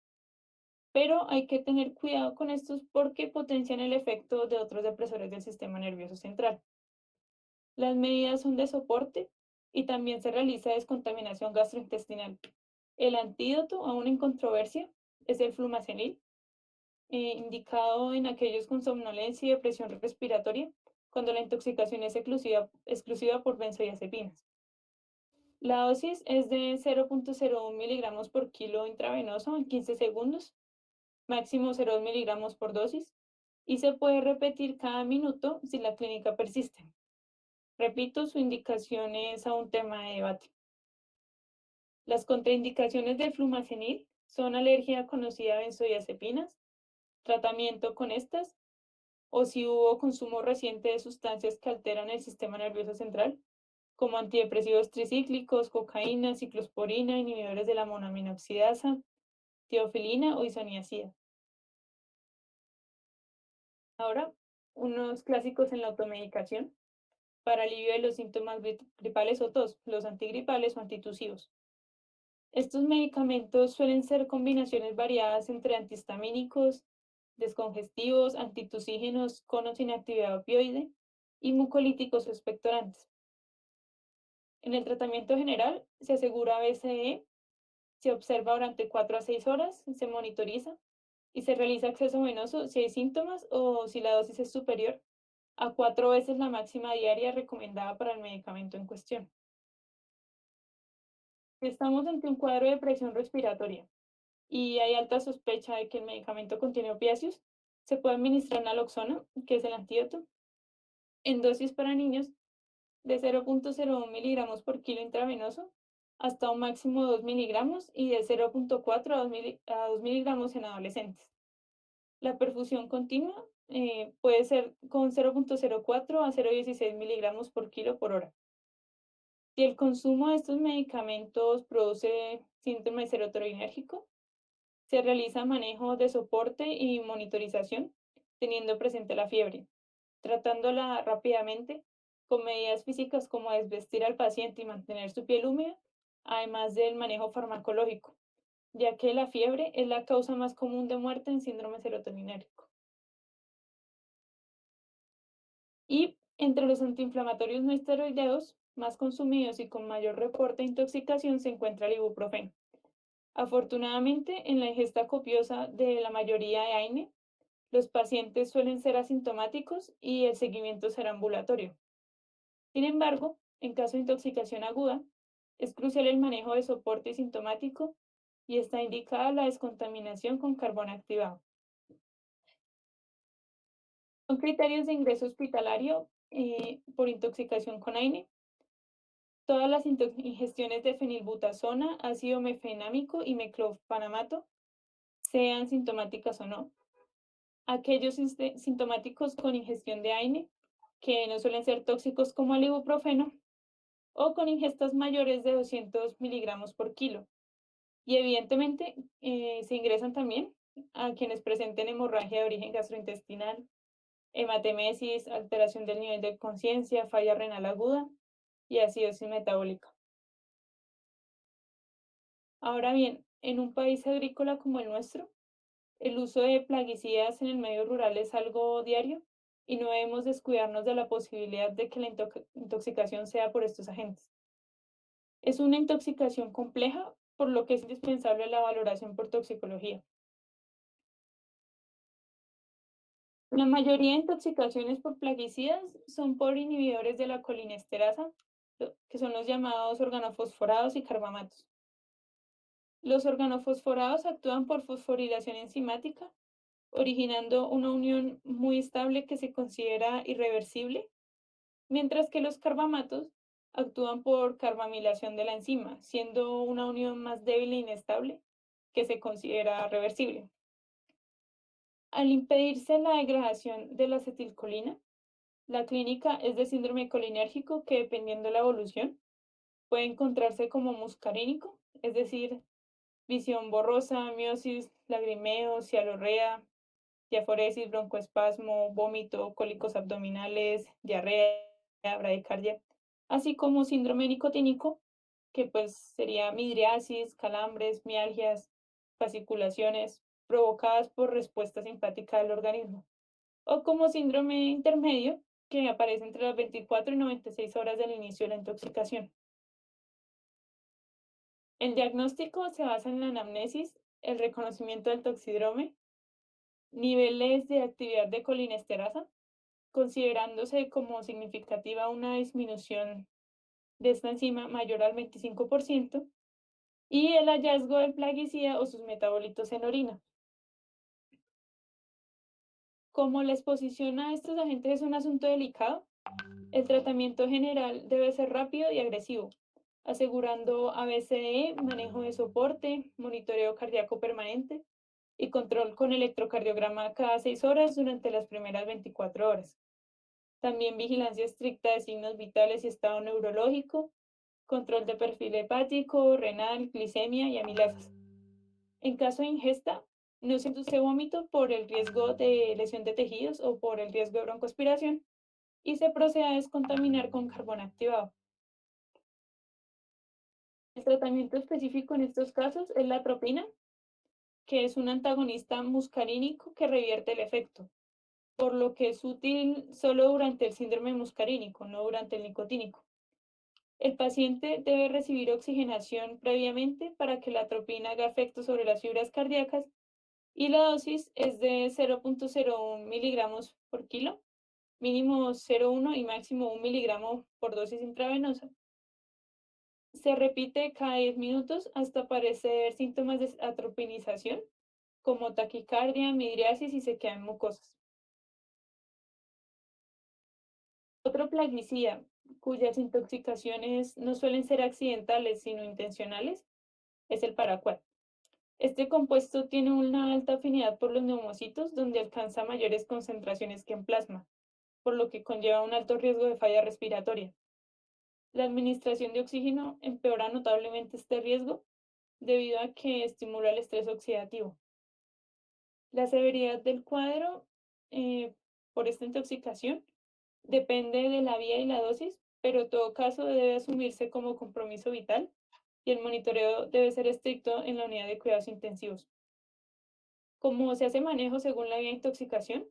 pero hay que tener cuidado con estos porque potencian el efecto de otros depresores del sistema nervioso central. Las medidas son de soporte y también se realiza descontaminación gastrointestinal. El antídoto, aún en controversia, es el flumazenil, indicado en aquellos con somnolencia y depresión respiratoria, cuando la intoxicación es exclusiva por benzodiazepinas. La dosis es de 0,01 miligramos por kilo intravenoso en 15 segundos, máximo 0,2 miligramos por dosis, y se puede repetir cada minuto si la clínica persiste. Repito, su indicación es a un tema de debate. Las contraindicaciones del flumazenil son alergia conocida a benzodiazepinas, tratamiento con estas, o si hubo consumo reciente de sustancias que alteran el sistema nervioso central, como antidepresivos tricíclicos, cocaína, ciclosporina, inhibidores de la monoaminoxidasa, teofilina o isoniazida. Ahora, unos clásicos en la automedicación para alivio de los síntomas gripales o tos, los antigripales o antitusivos. Estos medicamentos suelen ser combinaciones variadas entre antihistamínicos, descongestivos, antitusígenos con o sin actividad opioide y mucolíticos o expectorantes. En el tratamiento general se asegura BCE, se observa durante 4 a 6 horas, se monitoriza y se realiza acceso venoso si hay síntomas o si la dosis es superior a 4 veces la máxima diaria recomendada para el medicamento en cuestión. Si estamos ante un cuadro de presión respiratoria y hay alta sospecha de que el medicamento contiene opiáceos, se puede administrar naloxona, que es el antídoto, en dosis para niños de 0,01 miligramos por kilo intravenoso hasta un máximo de 2 miligramos y de 0,4 a 2 miligramos en adolescentes. La perfusión continua puede ser con 0,04 a 0,16 miligramos por kilo por hora. Si el consumo de estos medicamentos produce síndrome serotoninérgico, se realiza manejo de soporte y monitorización, teniendo presente la fiebre, tratándola rápidamente con medidas físicas como desvestir al paciente y mantener su piel húmeda, además del manejo farmacológico, ya que la fiebre es la causa más común de muerte en síndrome serotoninérgico. Y entre los antiinflamatorios no esteroideos más consumidos y con mayor reporte de intoxicación se encuentra el ibuprofeno. Afortunadamente, en la ingesta copiosa de la mayoría de AINE, los pacientes suelen ser asintomáticos y el seguimiento será ambulatorio. Sin embargo, en caso de intoxicación aguda, es crucial el manejo de soporte sintomático y está indicada la descontaminación con carbón activado. Son criterios de ingreso hospitalario por intoxicación con AINE. Todas las ingestiones de fenilbutazona, ácido mefenámico y meclofenamato, sean sintomáticas o no. Aquellos sintomáticos con ingestión de AINE, que no suelen ser tóxicos como el ibuprofeno, o con ingestas mayores de 200 miligramos por kilo. Y evidentemente se ingresan también a quienes presenten hemorragia de origen gastrointestinal, hematemesis, alteración del nivel de conciencia, falla renal aguda y acidosis metabólica. Ahora bien, en un país agrícola como el nuestro, el uso de plaguicidas en el medio rural es algo diario y no debemos descuidarnos de la posibilidad de que la intoxicación sea por estos agentes. Es una intoxicación compleja, por lo que es indispensable la valoración por toxicología. La mayoría de intoxicaciones por plaguicidas son por inhibidores de la colinesterasa, que son los llamados organofosforados y carbamatos. Los organofosforados actúan por fosforilación enzimática, originando una unión muy estable que se considera irreversible, mientras que los carbamatos actúan por carbamilación de la enzima, siendo una unión más débil e inestable que se considera reversible. Al impedirse la degradación de la acetilcolina, la clínica es de síndrome colinérgico que, dependiendo de la evolución, puede encontrarse como muscarínico, es decir, visión borrosa, miosis, lagrimeo, cialorrea, diaforesis, broncoespasmo, vómito, cólicos abdominales, diarrea, bradicardia, así como síndrome nicotínico, que pues sería midriasis, calambres, mialgias, fasciculaciones provocadas por respuesta simpática del organismo, o como síndrome intermedio, que aparece entre las 24 y 96 horas del inicio de la intoxicación. El diagnóstico se basa en la anamnesis, el reconocimiento del toxidrome, niveles de actividad de colinesterasa, considerándose como significativa una disminución de esta enzima mayor al 25%, y el hallazgo del plaguicida o sus metabolitos en orina. Como la exposición a estos agentes es un asunto delicado, el tratamiento general debe ser rápido y agresivo, asegurando ABCDE, manejo de soporte, monitoreo cardíaco permanente y control con electrocardiograma cada 6 horas durante las primeras 24 horas. También vigilancia estricta de signos vitales y estado neurológico, control de perfil hepático, renal, glicemia y amilasas. En caso de ingesta, no se induce vómito por el riesgo de lesión de tejidos o por el riesgo de broncoaspiración y se procede a descontaminar con carbón activado. El tratamiento específico en estos casos es la atropina, que es un antagonista muscarínico que revierte el efecto, por lo que es útil solo durante el síndrome muscarínico, no durante el nicotínico. El paciente debe recibir oxigenación previamente para que la atropina haga efecto sobre las fibras cardíacas y la dosis es de 0,01 miligramos por kilo, mínimo 0,1 y máximo 1 miligramo por dosis intravenosa. Se repite cada 10 minutos hasta aparecer síntomas de atropinización, como taquicardia, midriasis y sequedad en mucosas. Otro plaguicida, cuyas intoxicaciones no suelen ser accidentales, sino intencionales, es el paraquat. Este compuesto tiene una alta afinidad por los neumocitos, donde alcanza mayores concentraciones que en plasma, por lo que conlleva un alto riesgo de falla respiratoria. La administración de oxígeno empeora notablemente este riesgo debido a que estimula el estrés oxidativo. La severidad del cuadro por esta intoxicación depende de la vía y la dosis, pero en todo caso debe asumirse como compromiso vital y el monitoreo debe ser estricto en la unidad de cuidados intensivos. Como se hace manejo según la vía de intoxicación,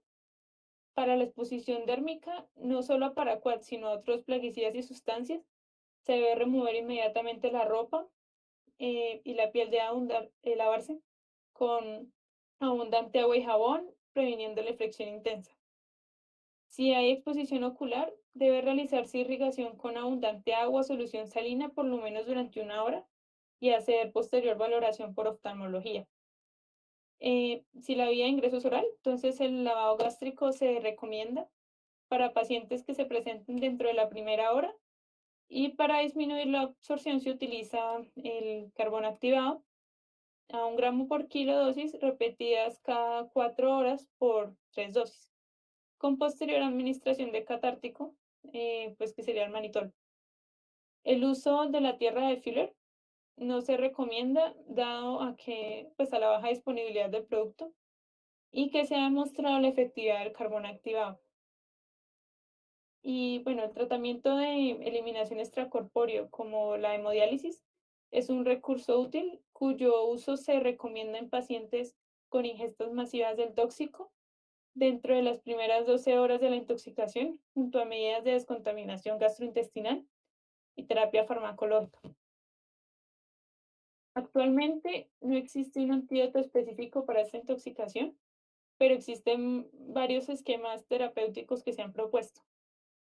para la exposición dérmica, no solo a paraquat, sino a otros plaguicidas y sustancias, se debe remover inmediatamente la ropa y la piel de lavarse con abundante agua y jabón, previniendo la infección intensa. Si hay exposición ocular, debe realizarse irrigación con abundante agua o solución salina por lo menos durante 1 hora y hacer posterior valoración por oftalmología. Si la vía de ingreso es oral, entonces el lavado gástrico se recomienda para pacientes que se presenten dentro de la primera hora y para disminuir la absorción se utiliza el carbón activado a 1 gramo por kilo dosis repetidas cada 4 horas por 3 dosis, con posterior administración de catártico, pues que sería el manitol. El uso de la tierra de filler no se recomienda dado a que, pues a la baja disponibilidad del producto y que se ha demostrado la efectividad del carbón activado. Y bueno, el tratamiento de eliminación extracorpóreo, como la hemodiálisis, es un recurso útil cuyo uso se recomienda en pacientes con ingestas masivas del tóxico dentro de las primeras 12 horas de la intoxicación, junto a medidas de descontaminación gastrointestinal y terapia farmacológica. Actualmente no existe un antídoto específico para esta intoxicación, pero existen varios esquemas terapéuticos que se han propuesto.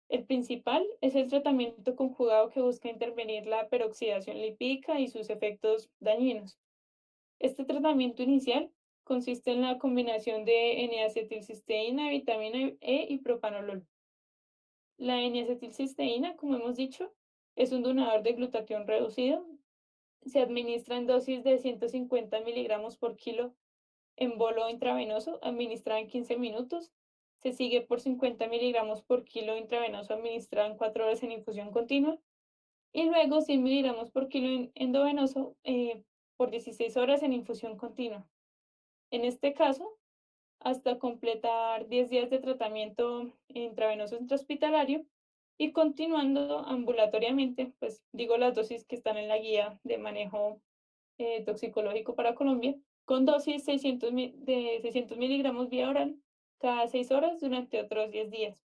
El principal es el tratamiento conjugado que busca intervenir la peroxidación lipídica y sus efectos dañinos. Este tratamiento inicial consiste en la combinación de N-acetilcisteína, vitamina E y propanolol. La N-acetilcisteína, como hemos dicho, es un donador de glutatión reducido. Se administra en dosis de 150 miligramos por kilo en bolo intravenoso, administrado en 15 minutos. Se sigue por 50 miligramos por kilo intravenoso, administrado en 4 horas en infusión continua. Y luego 100 miligramos por kilo endovenoso por 16 horas en infusión continua. En este caso, hasta completar 10 días de tratamiento intravenoso intrahospitalario y continuando ambulatoriamente, pues digo las dosis que están en la guía de manejo toxicológico para Colombia, con dosis de 600 miligramos vía oral cada 6 horas durante otros 10 días.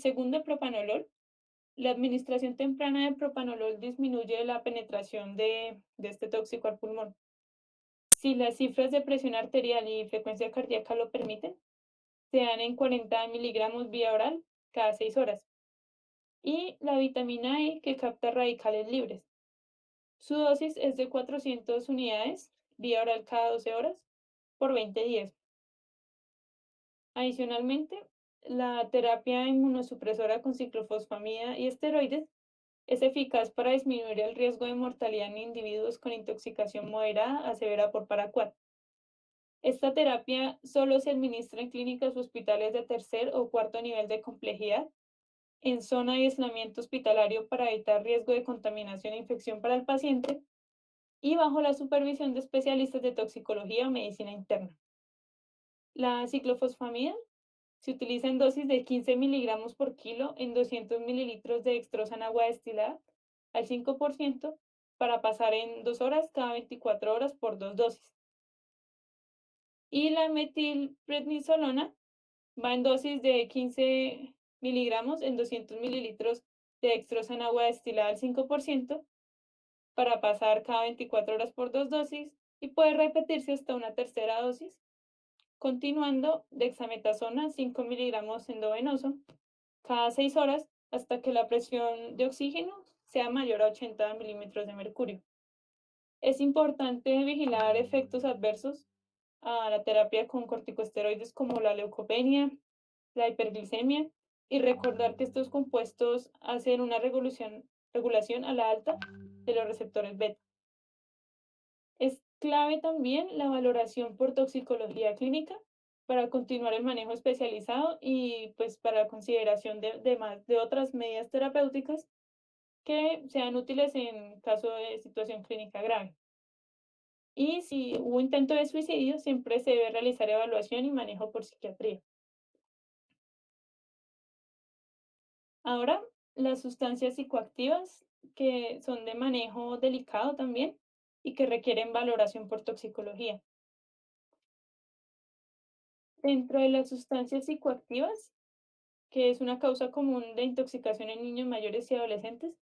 Según el propanolol, la administración temprana de propanolol disminuye la penetración de este tóxico al pulmón. Si las cifras de presión arterial y frecuencia cardíaca lo permiten, se dan en 40 miligramos vía oral cada 6 horas. Y la vitamina E que capta radicales libres. Su dosis es de 400 unidades vía oral cada 12 horas por 20 días. Adicionalmente, la terapia inmunosupresora con ciclofosfamida y esteroides es eficaz para disminuir el riesgo de mortalidad en individuos con intoxicación moderada a severa por paraquat. Esta terapia solo se administra en clínicas o hospitales de tercer o cuarto nivel de complejidad, en zona de aislamiento hospitalario para evitar riesgo de contaminación e infección para el paciente y bajo la supervisión de especialistas de toxicología o medicina interna. La ciclofosfamida se utiliza en dosis de 15 miligramos por kilo en 200 mililitros de dextrosa en agua destilada al 5% para pasar en 2 horas cada 24 horas por 2 dosis. Y la metilprednisolona va en dosis de 15 miligramos en 200 mililitros de dextrosa en agua destilada al 5% para pasar cada 24 horas por 2 dosis y puede repetirse hasta una tercera dosis, continuando dexametasona 5 miligramos endovenoso cada 6 horas hasta que la presión de oxígeno sea mayor a 80 milímetros de mercurio. Es importante vigilar efectos adversos a la terapia con corticosteroides como la leucopenia, la hiperglicemia y recordar que estos compuestos hacen una regulación a la alta de los receptores beta. Es clave también la valoración por toxicología clínica para continuar el manejo especializado y pues para consideración de otras medidas terapéuticas que sean útiles en caso de situación clínica grave. Y si hubo intento de suicidio, siempre se debe realizar evaluación y manejo por psiquiatría. Ahora, las sustancias psicoactivas que son de manejo delicado también y que requieren valoración por toxicología. Dentro de las sustancias psicoactivas, que es una causa común de intoxicación en niños mayores y adolescentes,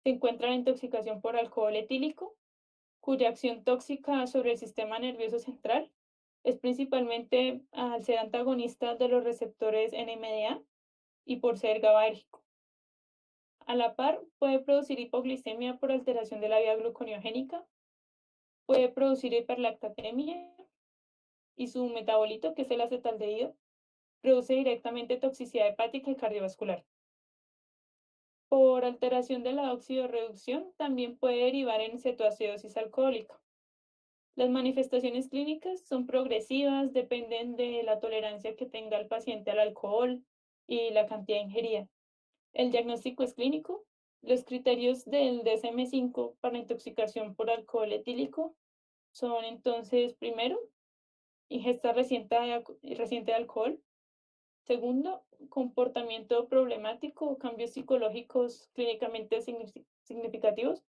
se encuentra la intoxicación por alcohol etílico, cuya acción tóxica sobre el sistema nervioso central es principalmente al ser antagonista de los receptores NMDA y por ser GABAérgico. A la par, puede producir hipoglicemia por alteración de la vía gluconeogénica, puede producir hiperlactatemia y su metabolito, que es el acetaldehído, produce directamente toxicidad hepática y cardiovascular. Por alteración de la oxidorreducción, también puede derivar en cetoacidosis alcohólica. Las manifestaciones clínicas son progresivas, dependen de la tolerancia que tenga el paciente al alcohol y la cantidad ingerida. El diagnóstico es clínico. Los criterios del DSM-5 para intoxicación por alcohol etílico son entonces, primero, ingesta reciente de alcohol. Segundo, comportamiento problemático o cambios psicológicos clínicamente significativos,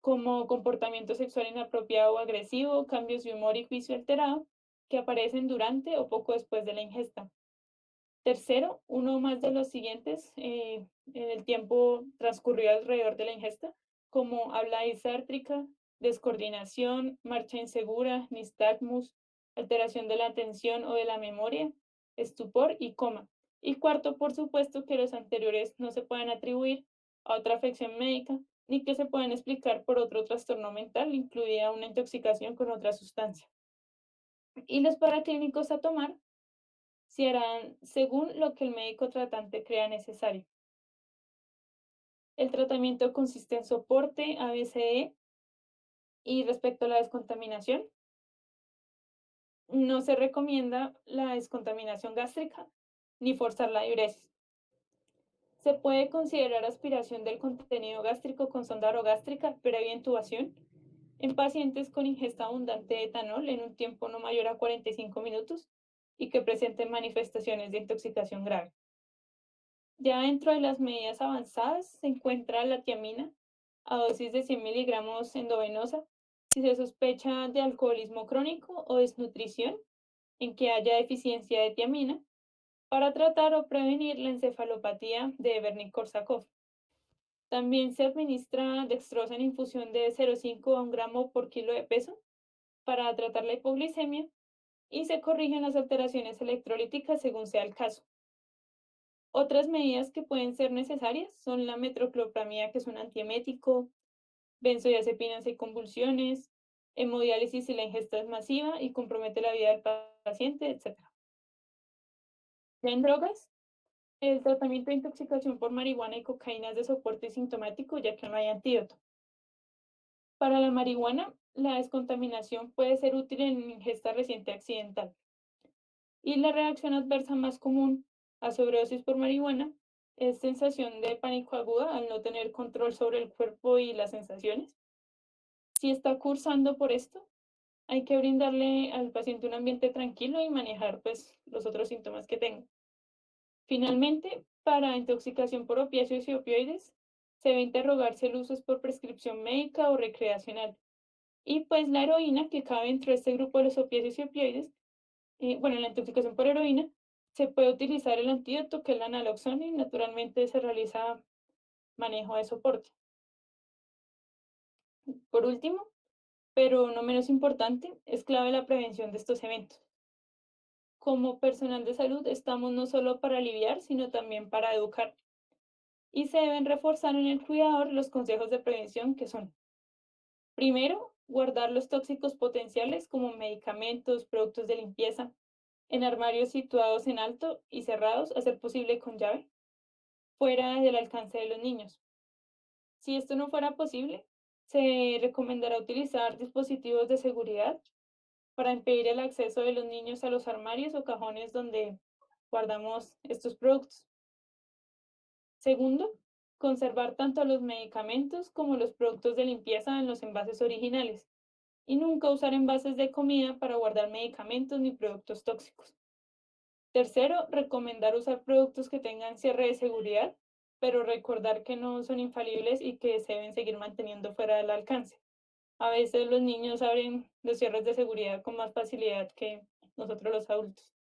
como comportamiento sexual inapropiado o agresivo, cambios de humor y juicio alterado, que aparecen durante o poco después de la ingesta. Tercero, uno o más de los siguientes en el tiempo transcurrido alrededor de la ingesta, como habla disártrica, descoordinación, marcha insegura, nistagmus, alteración de la atención o de la memoria, estupor y coma. Y cuarto, por supuesto, que los anteriores no se pueden atribuir a otra afección médica ni que se puedan explicar por otro trastorno mental, incluida una intoxicación con otra sustancia. Y los paraclínicos a tomar se harán según lo que el médico tratante crea necesario. El tratamiento consiste en soporte ABCE y respecto a la descontaminación, no se recomienda la descontaminación gástrica ni forzar la diuresis. Se puede considerar aspiración del contenido gástrico con sonda orogástrica previa intubación en pacientes con ingesta abundante de etanol en un tiempo no mayor a 45 minutos y que presenten manifestaciones de intoxicación grave. Ya dentro de las medidas avanzadas se encuentra la tiamina a dosis de 100 miligramos endovenosa si se sospecha de alcoholismo crónico o desnutrición en que haya deficiencia de tiamina para tratar o prevenir la encefalopatía de Wernicke-Korsakoff. También se administra dextrosa en infusión de 0,5 a 1 gramo por kilo de peso para tratar la hipoglicemia y se corrigen las alteraciones electrolíticas según sea el caso. Otras medidas que pueden ser necesarias son la metoclopramida, que es un antiemético, benzodiazepinas y convulsiones, hemodiálisis si la ingesta es masiva y compromete la vida del paciente, etc. Ya en drogas, el tratamiento de intoxicación por marihuana y cocaína es de soporte sintomático ya que no hay antídoto. Para la marihuana, la descontaminación puede ser útil en ingesta reciente accidental. Y la reacción adversa más común a sobredosis por marihuana es sensación de pánico aguda al no tener control sobre el cuerpo y las sensaciones. Si está cursando por esto, hay que brindarle al paciente un ambiente tranquilo y manejar pues los otros síntomas que tenga. Finalmente, para intoxicación por opiáceos y opioides, Se debe interrogar si el uso es por prescripción médica o recreacional. Y pues la heroína, que cabe dentro de este grupo de los opiáceos y opioides, bueno, en la intoxicación por heroína, se puede utilizar el antídoto, que es la naloxona, y naturalmente se realiza manejo de soporte. Por último, pero no menos importante, es clave la prevención de estos eventos. Como personal de salud estamos no solo para aliviar, sino también para educar. Y se deben reforzar en el cuidador los consejos de prevención que son: primero, guardar los tóxicos potenciales como medicamentos, productos de limpieza, en armarios situados en alto y cerrados, a ser posible con llave, fuera del alcance de los niños. Si esto no fuera posible, se recomendará utilizar dispositivos de seguridad para impedir el acceso de los niños a los armarios o cajones donde guardamos estos productos. Segundo, conservar tanto los medicamentos como los productos de limpieza en los envases originales y nunca usar envases de comida para guardar medicamentos ni productos tóxicos. Tercero, recomendar usar productos que tengan cierre de seguridad, pero recordar que no son infalibles y que se deben seguir manteniendo fuera del alcance. A veces los niños abren los cierres de seguridad con más facilidad que nosotros los adultos.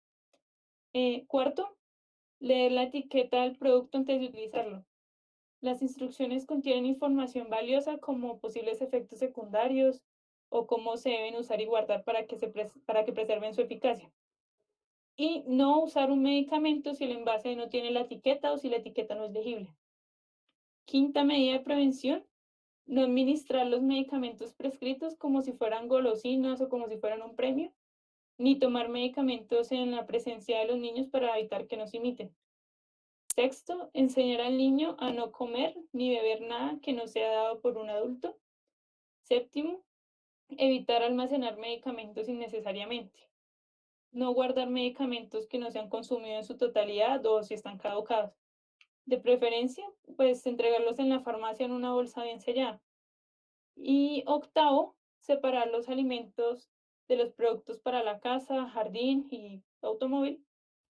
Cuarto, leer la etiqueta del producto antes de utilizarlo. Las instrucciones contienen información valiosa como posibles efectos secundarios o cómo se deben usar y guardar para que, para que preserven su eficacia. Y no usar un medicamento si el envase no tiene la etiqueta o si la etiqueta no es legible. Quinta medida de prevención: no administrar los medicamentos prescritos como si fueran golosinas o como si fueran un premio, ni tomar medicamentos en la presencia de los niños para evitar que nos imiten. Sexto, enseñar al niño a no comer ni beber nada que no sea dado por un adulto. Séptimo, evitar almacenar medicamentos innecesariamente. No guardar medicamentos que no se han consumido en su totalidad o si están caducados. De preferencia, pues entregarlos en la farmacia en una bolsa bien sellada. Y octavo, separar los alimentos de los productos para la casa, jardín y automóvil,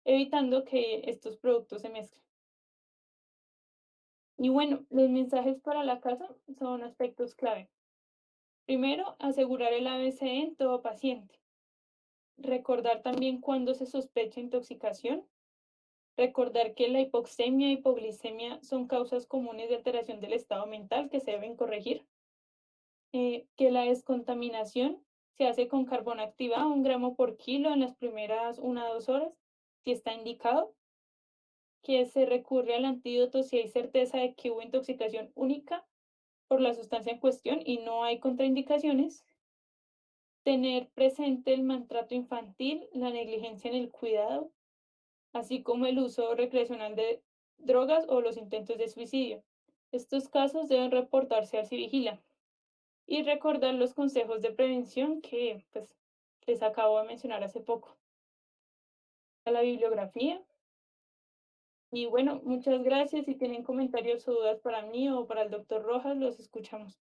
evitando que estos productos se mezclen. Y bueno, los mensajes para la casa son aspectos clave. Primero, asegurar el ABC en todo paciente. Recordar también cuando se sospecha intoxicación. Recordar que la hipoxemia y hipoglicemia son causas comunes de alteración del estado mental que se deben corregir. Que la descontaminación se hace con carbón activado, 1 gramo por kilo en las primeras 1 a 2 horas, si está indicado. Que se recurre al antídoto si hay certeza de que hubo intoxicación única por la sustancia en cuestión y no hay contraindicaciones. Tener presente el maltrato infantil, la negligencia en el cuidado, así como el uso recreacional de drogas o los intentos de suicidio. Estos casos deben reportarse al Civigila. Y recordar los consejos de prevención que pues les acabo de mencionar hace poco. A la bibliografía. Y bueno, muchas gracias. Si tienen comentarios o dudas para mí o para el doctor Rojas, los escuchamos.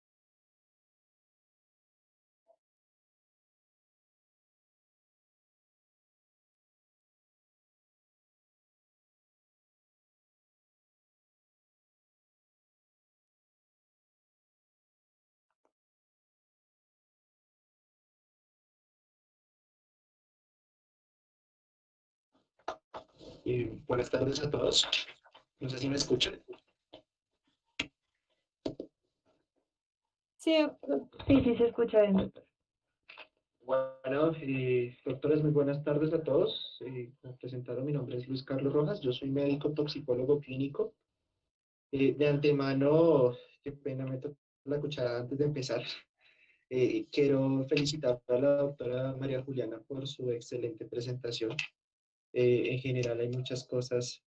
Buenas tardes a todos. No sé si me escuchan.
Sí, sí, sí se escucha bien, doctor.
Bueno, doctores, muy buenas tardes a todos. Como presentaron, mi nombre es Luis Carlos Rojas. Yo soy médico toxicólogo clínico. De antemano, qué pena me toca la cuchara antes de empezar. Quiero felicitar a la doctora María Juliana por su excelente presentación. En general, hay muchas cosas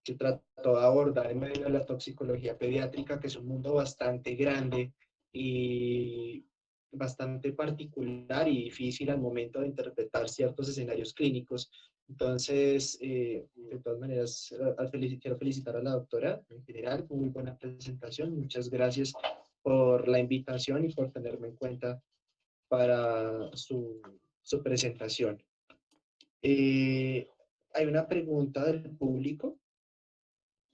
que trató de abordar en medio de la toxicología pediátrica, que es un mundo bastante grande y bastante particular y difícil al momento de interpretar ciertos escenarios clínicos. Entonces, de todas maneras, quiero felicitar a la doctora en general, muy buena presentación. Muchas gracias por la invitación y por tenerme en cuenta para su presentación. Hay una pregunta del público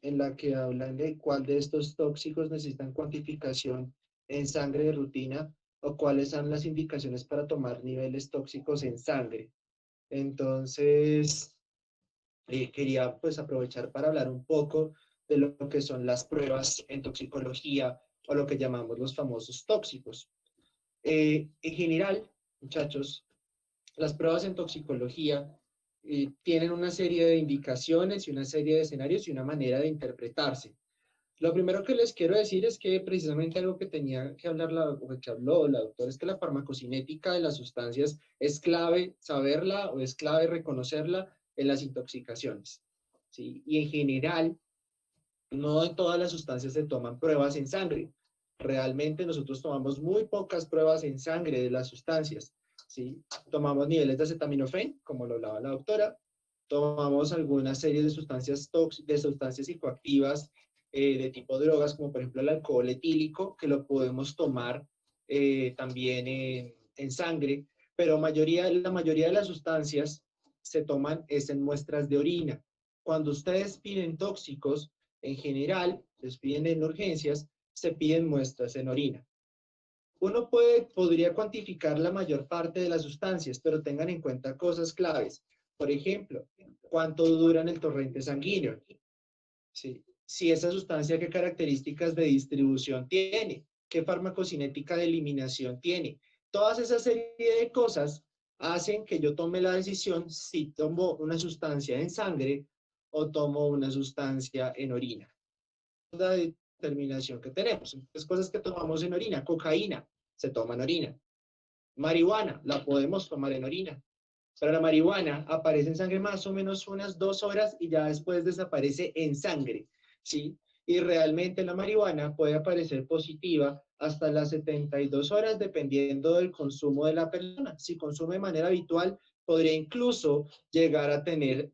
en la que hablan de cuál de estos tóxicos necesitan cuantificación en sangre de rutina o cuáles son las indicaciones para tomar niveles tóxicos en sangre. Entonces, quería pues aprovechar para hablar un poco de lo que son las pruebas en toxicología o lo que llamamos los famosos tóxicos. En general, muchachos, las pruebas en toxicología tienen una serie de indicaciones y una serie de escenarios y una manera de interpretarse. Lo primero que les quiero decir es que precisamente algo que tenía que hablar, o que habló la doctora, es que la farmacocinética de las sustancias es clave saberla o es clave reconocerla en las intoxicaciones. ¿Sí? Y en general, no en todas las sustancias se toman pruebas en sangre. Realmente nosotros tomamos muy pocas pruebas en sangre de las sustancias. ¿Sí? Tomamos niveles de acetaminofén, como lo hablaba la doctora, tomamos algunas series de sustancias de sustancias psicoactivas de tipo drogas, como por ejemplo el alcohol etílico, que lo podemos tomar también en sangre, pero la mayoría de las sustancias se toman es en muestras de orina. Cuando ustedes piden tóxicos, en general, les piden en urgencias, se piden muestras en orina. Uno podría cuantificar la mayor parte de las sustancias, pero tengan en cuenta cosas claves. Por ejemplo, cuánto dura en el torrente sanguíneo. ¿Sí? Si esa sustancia, qué características de distribución tiene, qué farmacocinética de eliminación tiene. Todas esas serie de cosas hacen que yo tome la decisión si tomo una sustancia en sangre o tomo una sustancia en orina. La determinación que tenemos. Entonces, cosas que tomamos en orina, cocaína, se toma en orina. Marihuana, la podemos tomar en orina. Pero la marihuana aparece en sangre más o menos unas 2 horas y ya después desaparece en sangre, ¿sí? Y realmente la marihuana puede aparecer positiva hasta las 72 horas dependiendo del consumo de la persona. Si consume de manera habitual, podría incluso llegar a tener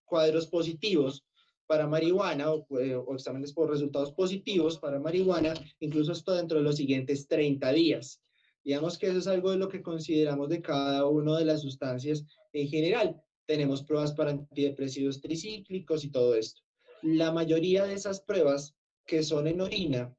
cuadros positivos para marihuana o exámenes por resultados positivos para marihuana, incluso esto dentro de los siguientes 30 días. Digamos que eso es algo de lo que consideramos de cada una de las sustancias en general. Tenemos pruebas para antidepresivos tricíclicos y todo esto. La mayoría de esas pruebas que son en orina,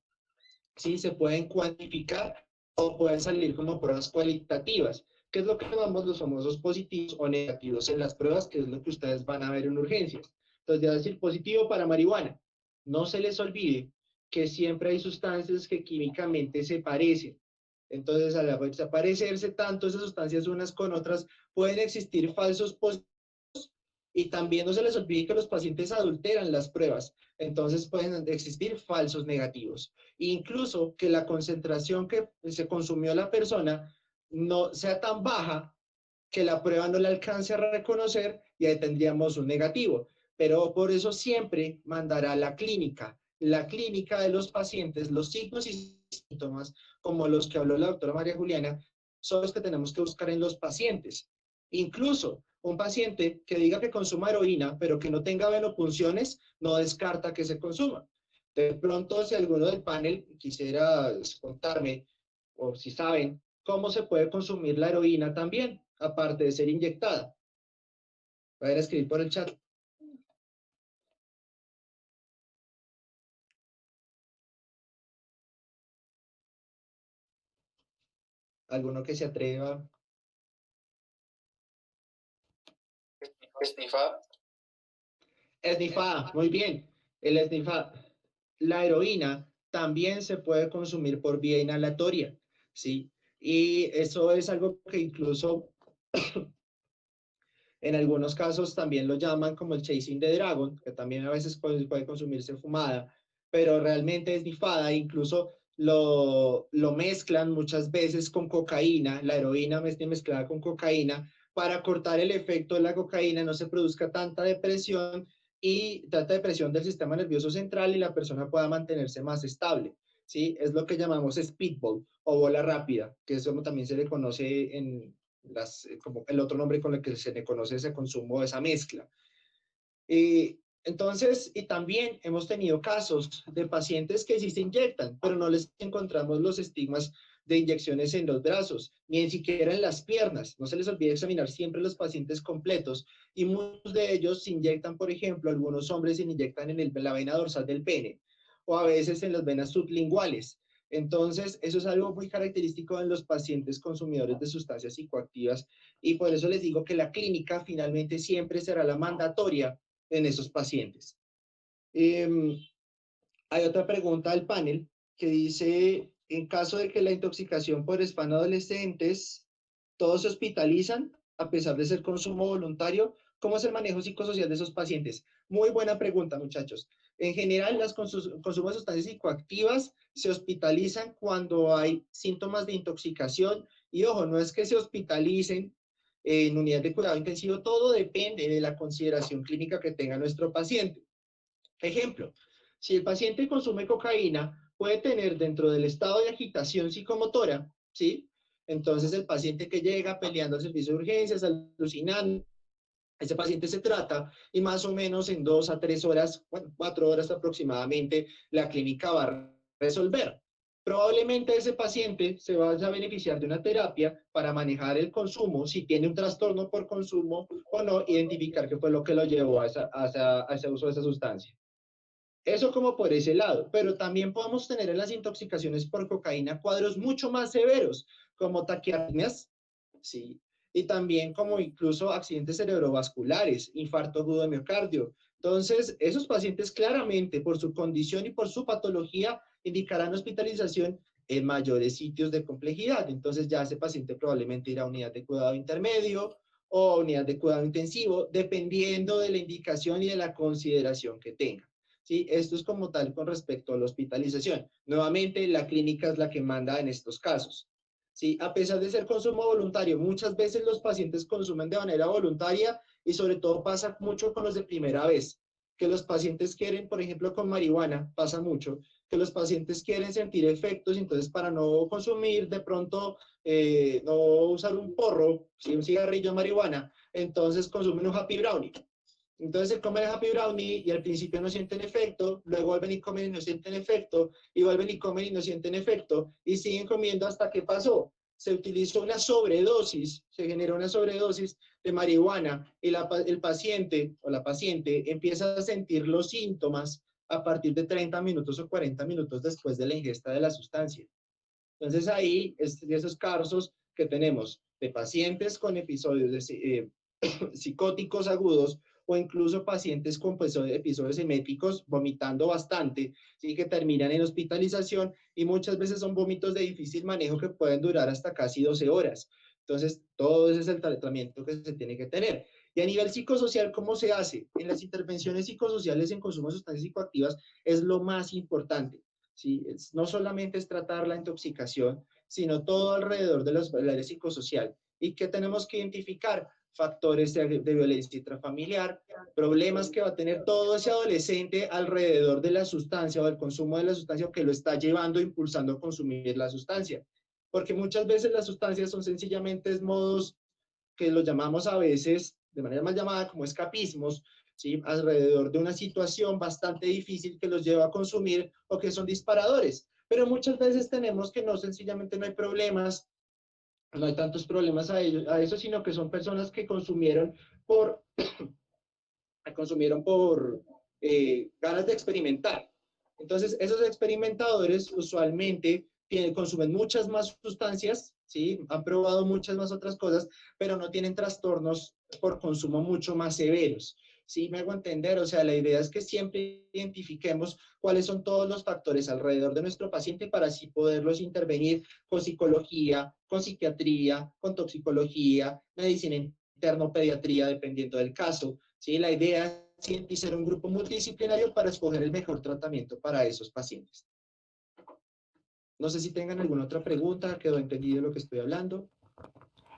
sí, se pueden cuantificar o pueden salir como pruebas cualitativas, que es lo que llamamos los famosos positivos o negativos en las pruebas, que es lo que ustedes van a ver en urgencias. Entonces, ya decir positivo para marihuana. No se les olvide que siempre hay sustancias que químicamente se parecen. Entonces, al parecerse tanto esas sustancias unas con otras, pueden existir falsos positivos y también no se les olvide que los pacientes adulteran las pruebas. Entonces, pueden existir falsos negativos. Incluso que la concentración que se consumió la persona no sea tan baja que la prueba no la alcance a reconocer y ahí tendríamos un negativo. Pero por eso siempre mandará la clínica de los pacientes, los signos y síntomas, como los que habló la doctora María Juliana, son los que tenemos que buscar en los pacientes. Incluso un paciente que diga que consuma heroína, pero que no tenga venopunciones, no descarta que se consuma. De pronto, si alguno del panel quisiera contarme, o si saben, cómo se puede consumir la heroína también, aparte de ser inyectada. Vayan a escribir por el chat. Alguno que se atreva.
Esnifada.
Esnifada, muy bien. El esnifada. La heroína también se puede consumir por vía inhalatoria, ¿sí? Y eso es algo que incluso en algunos casos también lo llaman como el chasing the dragon, que también a veces puede consumirse fumada, pero realmente es nifada, incluso lo mezclan muchas veces con cocaína, la heroína mezclada con cocaína, para cortar el efecto de la cocaína, no se produzca tanta depresión y tanta depresión del sistema nervioso central y la persona pueda mantenerse más estable. ¿Sí? Es lo que llamamos speedball o bola rápida, que eso también se le conoce como el otro nombre con el que se le conoce ese consumo, esa mezcla. Entonces, y también hemos tenido casos de pacientes que sí se inyectan, pero no les encontramos los estigmas de inyecciones en los brazos, ni siquiera en las piernas. No se les olvide examinar siempre los pacientes completos y muchos de ellos se inyectan, por ejemplo, algunos hombres se inyectan en la vena dorsal del pene o a veces en las venas sublinguales. Entonces, eso es algo muy característico en los pacientes consumidores de sustancias psicoactivas y por eso les digo que la clínica finalmente siempre será la mandatoria en esos pacientes. Hay otra pregunta al panel que dice, en caso de que la intoxicación por spam adolescentes, todos se hospitalizan a pesar de ser consumo voluntario, ¿cómo es el manejo psicosocial de esos pacientes? Muy buena pregunta, muchachos. En general, los consumos de sustancias psicoactivas se hospitalizan cuando hay síntomas de intoxicación y ojo, no es que se hospitalicen en unidad de cuidado intensivo, todo depende de la consideración clínica que tenga nuestro paciente. Ejemplo, si el paciente consume cocaína, puede tener dentro del estado de agitación psicomotora, ¿sí? Entonces el paciente que llega peleando al servicio de urgencias, alucinando, ese paciente se trata y más o menos en 2 a 3 horas, bueno, 4 horas aproximadamente, la clínica va a resolver. Probablemente ese paciente se vaya a beneficiar de una terapia para manejar el consumo, si tiene un trastorno por consumo o no, identificar qué fue lo que lo llevó a ese uso de esa sustancia. Eso como por ese lado, pero también podemos tener en las intoxicaciones por cocaína cuadros mucho más severos, como taquiarritmias, ¿sí? Y también como incluso accidentes cerebrovasculares, infarto agudo de miocardio. Entonces, esos pacientes claramente por su condición y por su patología indicarán hospitalización en mayores sitios de complejidad. Entonces, ya ese paciente probablemente irá a unidad de cuidado intermedio o unidad de cuidado intensivo, dependiendo de la indicación y de la consideración que tenga. ¿Sí? Esto es como tal con respecto a la hospitalización. Nuevamente, la clínica es la que manda en estos casos. ¿Sí? A pesar de ser consumo voluntario, muchas veces los pacientes consumen de manera voluntaria y sobre todo pasa mucho con los de primera vez, que los pacientes quieren, por ejemplo, con marihuana, pasa mucho, que los pacientes quieren sentir efectos, entonces para no consumir de pronto, no usar un porro, ¿sí? Un cigarrillo de marihuana, entonces consumen un happy brownie. Entonces se comen el happy brownie y al principio no sienten efecto, luego vuelven y comen y no sienten efecto, y vuelven y comen y no sienten efecto, y siguen comiendo hasta que pasó. Se utilizó una sobredosis, se generó una sobredosis de marihuana y el paciente o la paciente empieza a sentir los síntomas a partir de 30 minutos o 40 minutos después de la ingesta de la sustancia. Entonces ahí es de esos casos que tenemos de pacientes con episodios de, psicóticos agudos o incluso pacientes con pues, episodios eméticos vomitando bastante, ¿sí? Que terminan en hospitalización y muchas veces son vómitos de difícil manejo que pueden durar hasta casi 12 horas. Entonces, todo ese es el tratamiento que se tiene que tener. Y a nivel psicosocial, ¿cómo se hace? En las intervenciones psicosociales en consumo de sustancias psicoactivas es lo más importante. ¿Sí? No solamente es tratar la intoxicación, sino todo alrededor de del área psicosocial. ¿Y qué tenemos que identificar? Factores de violencia intrafamiliar, problemas que va a tener todo ese adolescente alrededor de la sustancia o del consumo de la sustancia o que lo está llevando, impulsando a consumir la sustancia. Porque muchas veces las sustancias son sencillamente modos que los llamamos a veces, de manera mal llamada, como escapismos, ¿sí? Alrededor de una situación bastante difícil que los lleva a consumir o que son disparadores. Pero muchas veces tenemos que no, sencillamente no hay problemas, no hay tantos problemas a eso, sino que son personas que por, consumieron por ganas de experimentar. Entonces, esos experimentadores usualmente consumen muchas más sustancias, ¿sí? Han probado muchas más otras cosas, pero no tienen trastornos por consumo mucho más severos. ¿Sí? Me hago entender, o sea, la idea es que siempre identifiquemos cuáles son todos los factores alrededor de nuestro paciente para así poderlos intervenir con psicología, con psiquiatría, con toxicología, medicina interno, pediatría, dependiendo del caso. ¿Sí? La idea es cientizar un grupo multidisciplinario para escoger el mejor tratamiento para esos pacientes. No sé si tengan alguna otra pregunta, quedó entendido lo que estoy hablando.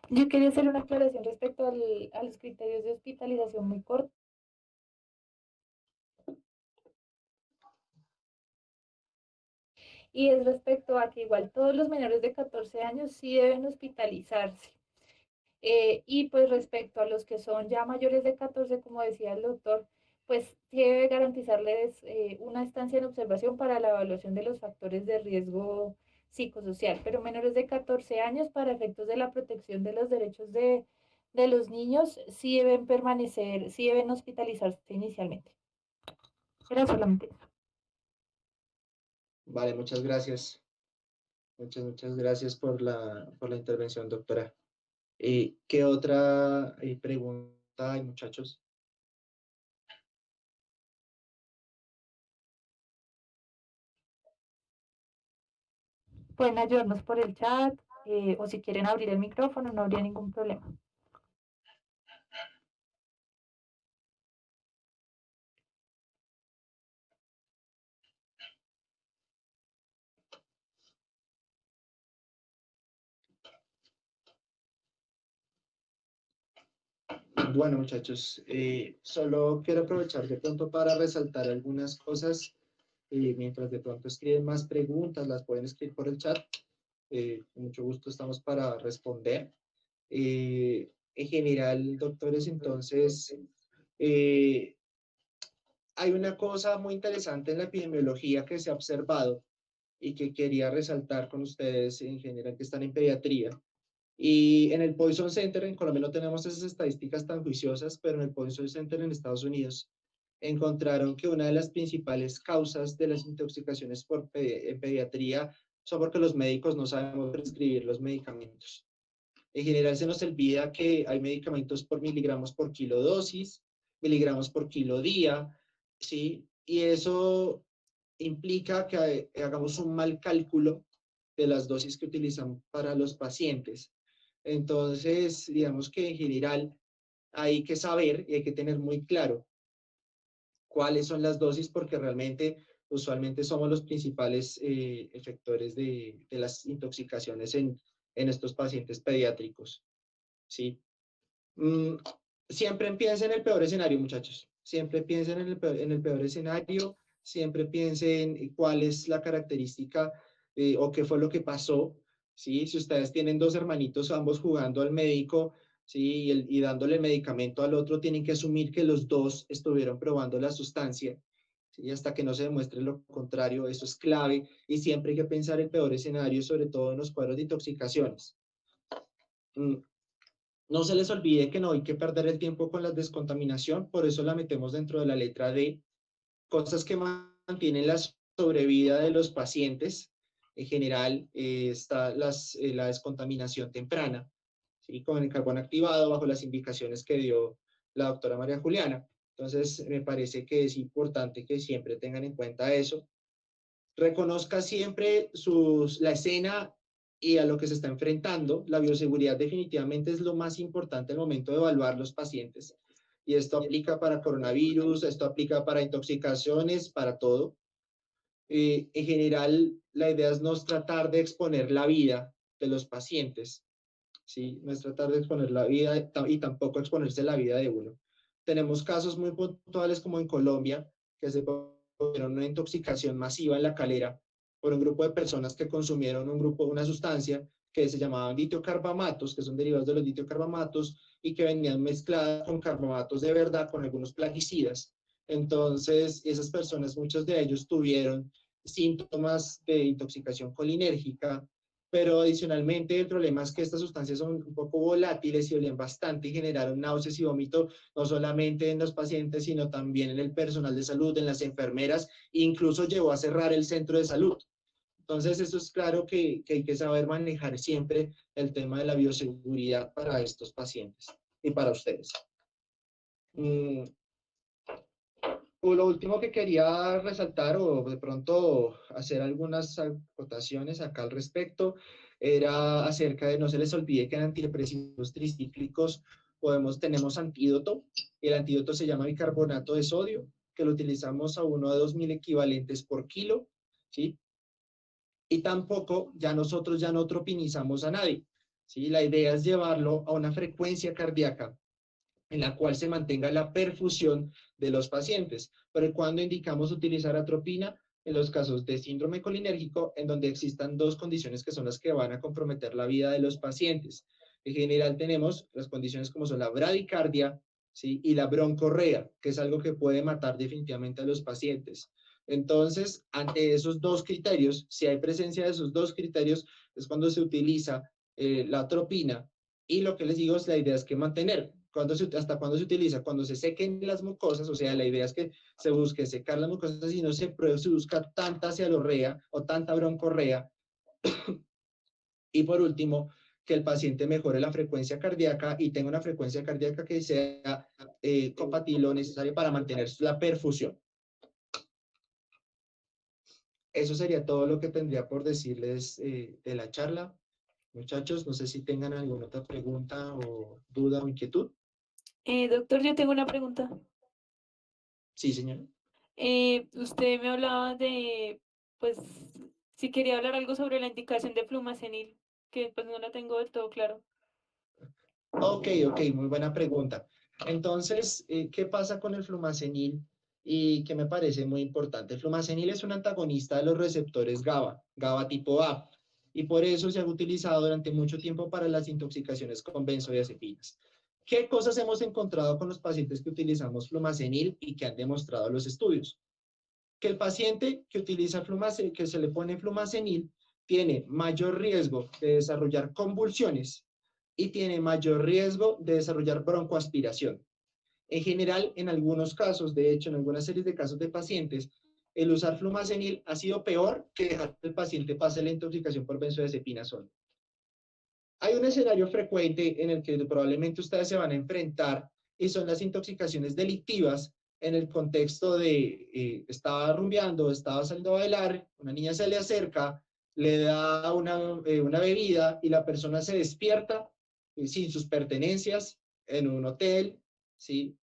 Yo quería hacer una aclaración respecto a los criterios de hospitalización muy cortos. Y es respecto a que igual todos los menores de 14 años sí deben hospitalizarse. Y pues respecto a los que son ya mayores de 14, como decía el doctor, pues debe garantizarles una estancia en observación para la evaluación de los factores de riesgo psicosocial, pero menores de 14 años para efectos de la protección de los derechos de los niños sí deben permanecer, sí deben hospitalizarse inicialmente. Era solamente eso.
Vale, muchas gracias. Muchas gracias por la intervención, doctora. ¿Qué otra pregunta hay, muchachos?
Pueden ayudarnos por el chat o si quieren abrir el micrófono, no habría ningún problema.
Bueno, muchachos, solo quiero aprovechar de pronto para resaltar algunas cosas. Mientras de pronto escriben más preguntas, las pueden escribir por el chat. Con mucho gusto estamos para responder. En general, doctores, entonces, eh, hay una cosa muy interesante en la epidemiología que se ha observado y que quería resaltar con ustedes en general que están en pediatría. Y en el Poison Center, en Colombia no tenemos esas estadísticas tan juiciosas, pero en el Poison Center en Estados Unidos encontraron que una de las principales causas de las intoxicaciones en pediatría son porque los médicos no sabemos prescribir los medicamentos. En general se nos olvida que hay medicamentos por miligramos por kilo dosis, miligramos por kilo día, ¿sí? Y eso implica que hagamos un mal cálculo de las dosis que utilizamos para los pacientes. Entonces, digamos que en general hay que saber y hay que tener muy claro cuáles son las dosis porque realmente usualmente somos los principales efectores de las intoxicaciones en estos pacientes pediátricos. ¿Sí? Mm, siempre piensen en el peor escenario, muchachos. Siempre piensen en el peor escenario, siempre piensen cuál es la característica o qué fue lo que pasó. ¿Sí? Si ustedes tienen dos hermanitos, ambos jugando al médico, ¿sí? Y dándole medicamento al otro, tienen que asumir que los dos estuvieron probando la sustancia. ¿Sí? Hasta que no se demuestre lo contrario, eso es clave y siempre hay que pensar el peor escenario, sobre todo en los cuadros de intoxicaciones. Mm, no se les olvide que no hay que perder el tiempo con la descontaminación, por eso la metemos dentro de la letra D, cosas que mantienen la sobrevida de los pacientes. En general está la descontaminación temprana, ¿sí? Con el carbón activado bajo las indicaciones que dio la doctora María Juliana. Entonces, me parece que es importante que siempre tengan en cuenta eso. Reconozca siempre la escena y a lo que se está enfrentando. La bioseguridad definitivamente es lo más importante al momento de evaluar los pacientes. Y esto aplica para coronavirus, esto aplica para intoxicaciones, para todo. En general, la idea es no tratar de exponer la vida de los pacientes, ¿sí? No es tratar de exponer la vida y tampoco exponerse la vida de uno. Tenemos casos muy puntuales como en Colombia, que se produjeron una intoxicación masiva en La Calera por un grupo de personas que consumieron una sustancia que se llamaban ditiocarbamatos, que son derivados de los ditiocarbamatos y que venían mezcladas con carbamatos de verdad, con algunos plaguicidas. Entonces, esas personas, muchos de ellos tuvieron síntomas de intoxicación colinérgica, pero adicionalmente el problema es que estas sustancias son un poco volátiles y olían bastante y generaron náuseas y vómito no solamente en los pacientes, sino también en el personal de salud, en las enfermeras, e incluso llevó a cerrar el centro de salud. Entonces, eso es claro que hay que saber manejar siempre el tema de la bioseguridad para estos pacientes y para ustedes. Lo último que quería resaltar o de pronto hacer algunas acotaciones acá al respecto era acerca de no se les olvide que en antidepresivos tricíclicos tenemos antídoto. El antídoto se llama bicarbonato de sodio, que lo utilizamos a 1 a 2.000 equivalentes por kilo, ¿sí? Y tampoco ya nosotros ya no tropinizamos a nadie, ¿sí? La idea es llevarlo a una frecuencia cardíaca en la cual se mantenga la perfusión de los pacientes. Pero cuando indicamos utilizar atropina, en los casos de síndrome colinérgico, en donde existan dos condiciones que son las que van a comprometer la vida de los pacientes. En general tenemos las condiciones como son la bradicardia, ¿sí? Y la broncorrea, que es algo que puede matar definitivamente a los pacientes. Entonces, ante esos dos criterios, si hay presencia de esos dos criterios, es cuando se utiliza la atropina. Y lo que les digo es la idea es que mantener. ¿Hasta cuándo se utiliza? Cuando se sequen las mucosas, o sea, la idea es que se busque secar las mucosas y no se busca tanta cialorrea o tanta broncorrea. Y por último, que el paciente mejore la frecuencia cardíaca y tenga una frecuencia cardíaca que sea compatible o necesaria para mantener la perfusión. Eso sería todo lo que tendría por decirles de la charla. Muchachos, no sé si tengan alguna otra pregunta o duda o inquietud.
Doctor, yo tengo una pregunta.
Sí, señor.
Usted me hablaba de, pues, si quería hablar algo sobre la indicación de flumacenil, que pues no la tengo del todo claro.
Ok, muy buena pregunta. Entonces, ¿qué pasa con el flumacenil? Y que me parece muy importante. El flumacenil es un antagonista de los receptores GABA, GABA tipo A, y por eso se ha utilizado durante mucho tiempo para las intoxicaciones con benzodiazepinas. ¿Qué cosas hemos encontrado con los pacientes que utilizamos flumacenil y que han demostrado los estudios? Que el paciente que utiliza flumacenil, que se le pone flumacenil, tiene mayor riesgo de desarrollar convulsiones y tiene mayor riesgo de desarrollar broncoaspiración. En general, en algunos casos, de hecho, en algunas series de casos de pacientes, el usar flumacenil ha sido peor que dejar que el paciente pase la intoxicación por benzodiazepina solo. Hay un escenario frecuente en el que probablemente ustedes se van a enfrentar y son las intoxicaciones delictivas en el contexto de estaba rumbeando, estaba saliendo a bailar, una niña se le acerca, le da una bebida y la persona se despierta sin sus pertenencias en un hotel, ¿sí?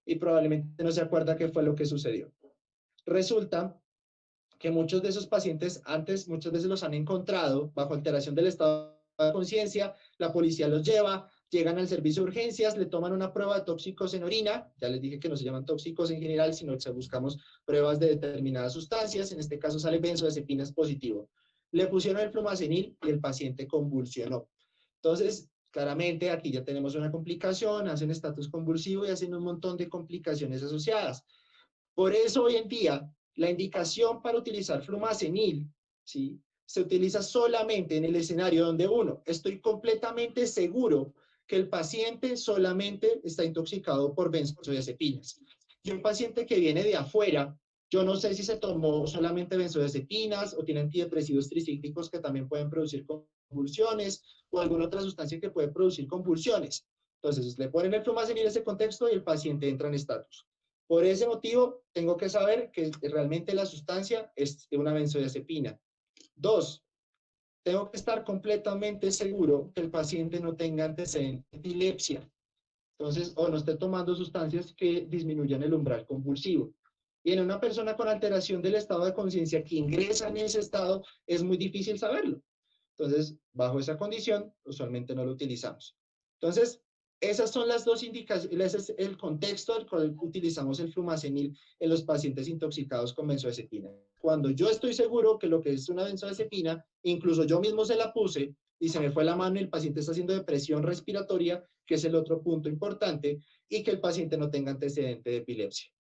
Y probablemente no se acuerda qué fue lo que sucedió. Resulta que muchos de esos pacientes antes muchas veces los han encontrado bajo alteración del estado de conciencia, la policía los lleva, llegan al servicio de urgencias, le toman una prueba de tóxicos en orina, ya les dije que no se llaman tóxicos en general, sino que buscamos pruebas de determinadas sustancias, en este caso sale benzodiazepinas positivo. Le pusieron el flumacenil y el paciente convulsionó. Entonces, claramente aquí ya tenemos una complicación, hacen estatus convulsivo y hacen un montón de complicaciones asociadas. Por eso hoy en día la indicación para utilizar flumacenil, ¿sí? Se utiliza solamente en el escenario donde uno, estoy completamente seguro que el paciente solamente está intoxicado por benzodiazepinas. Y un paciente que viene de afuera, yo no sé si se tomó solamente benzodiazepinas o tiene antidepresivos tricíclicos que también pueden producir convulsiones o alguna otra sustancia que puede producir convulsiones. Entonces, le ponen el flumacenil en ese contexto y el paciente entra en estatus. Por ese motivo, tengo que saber que realmente la sustancia es una benzodiazepina. Dos, tengo que estar completamente seguro que el paciente no tenga antecedente de epilepsia. Entonces, o no esté tomando sustancias que disminuyan el umbral convulsivo. Y en una persona con alteración del estado de conciencia que ingresa en ese estado, es muy difícil saberlo. Entonces, bajo esa condición, usualmente no lo utilizamos. Entonces, esas son las dos indicaciones, ese es el contexto al cual utilizamos el flumacenil en los pacientes intoxicados con benzodiazepina. Cuando yo estoy seguro que lo que es una benzodiazepina, incluso yo mismo se la puse y se me fue la mano y el paciente está haciendo depresión respiratoria, que es el otro punto importante, y que el paciente no tenga antecedente de epilepsia.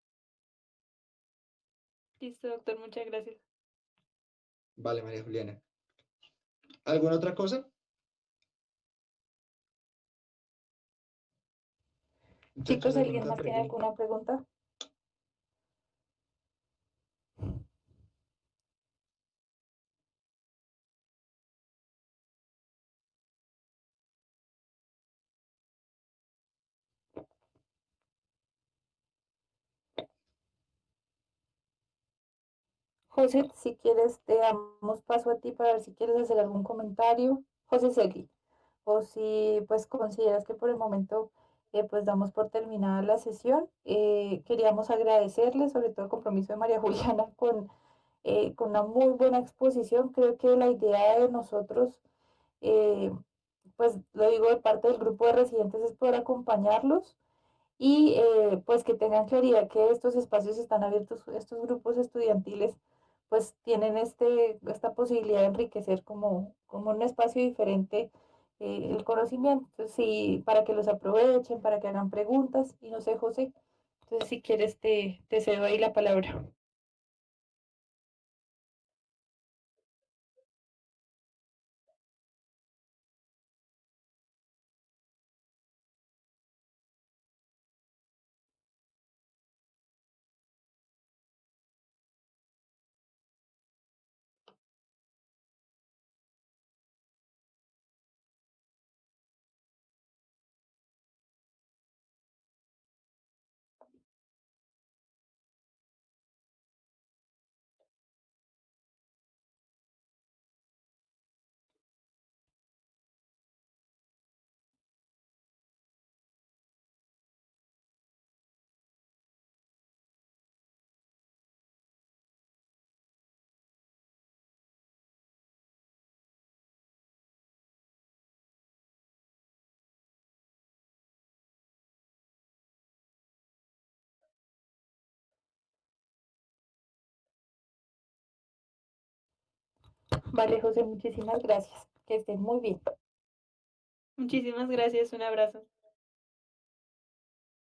Listo, doctor, muchas gracias.
Vale, María Juliana. ¿Alguna otra cosa? Muchachos,
Chicos,
¿alguna
¿alguien
otra
más tiene
pregunta?
alguna pregunta? José, si quieres, te damos paso a ti para ver si quieres hacer algún comentario. José Segui, o si pues consideras que por el momento pues damos por terminada la sesión. Queríamos agradecerle sobre todo el compromiso de María Juliana con una muy buena exposición. Creo que la idea de nosotros, eh, pues lo digo de parte del grupo de residentes, es poder acompañarlos y pues que tengan claridad que estos espacios están abiertos, estos grupos estudiantiles pues tienen esta posibilidad de enriquecer como un espacio diferente el conocimiento. Entonces, sí, para que los aprovechen, para que hagan preguntas y no sé, José, entonces si quieres te cedo ahí la palabra. Vale, José, muchísimas gracias. Que estén muy bien.
Muchísimas gracias, un abrazo.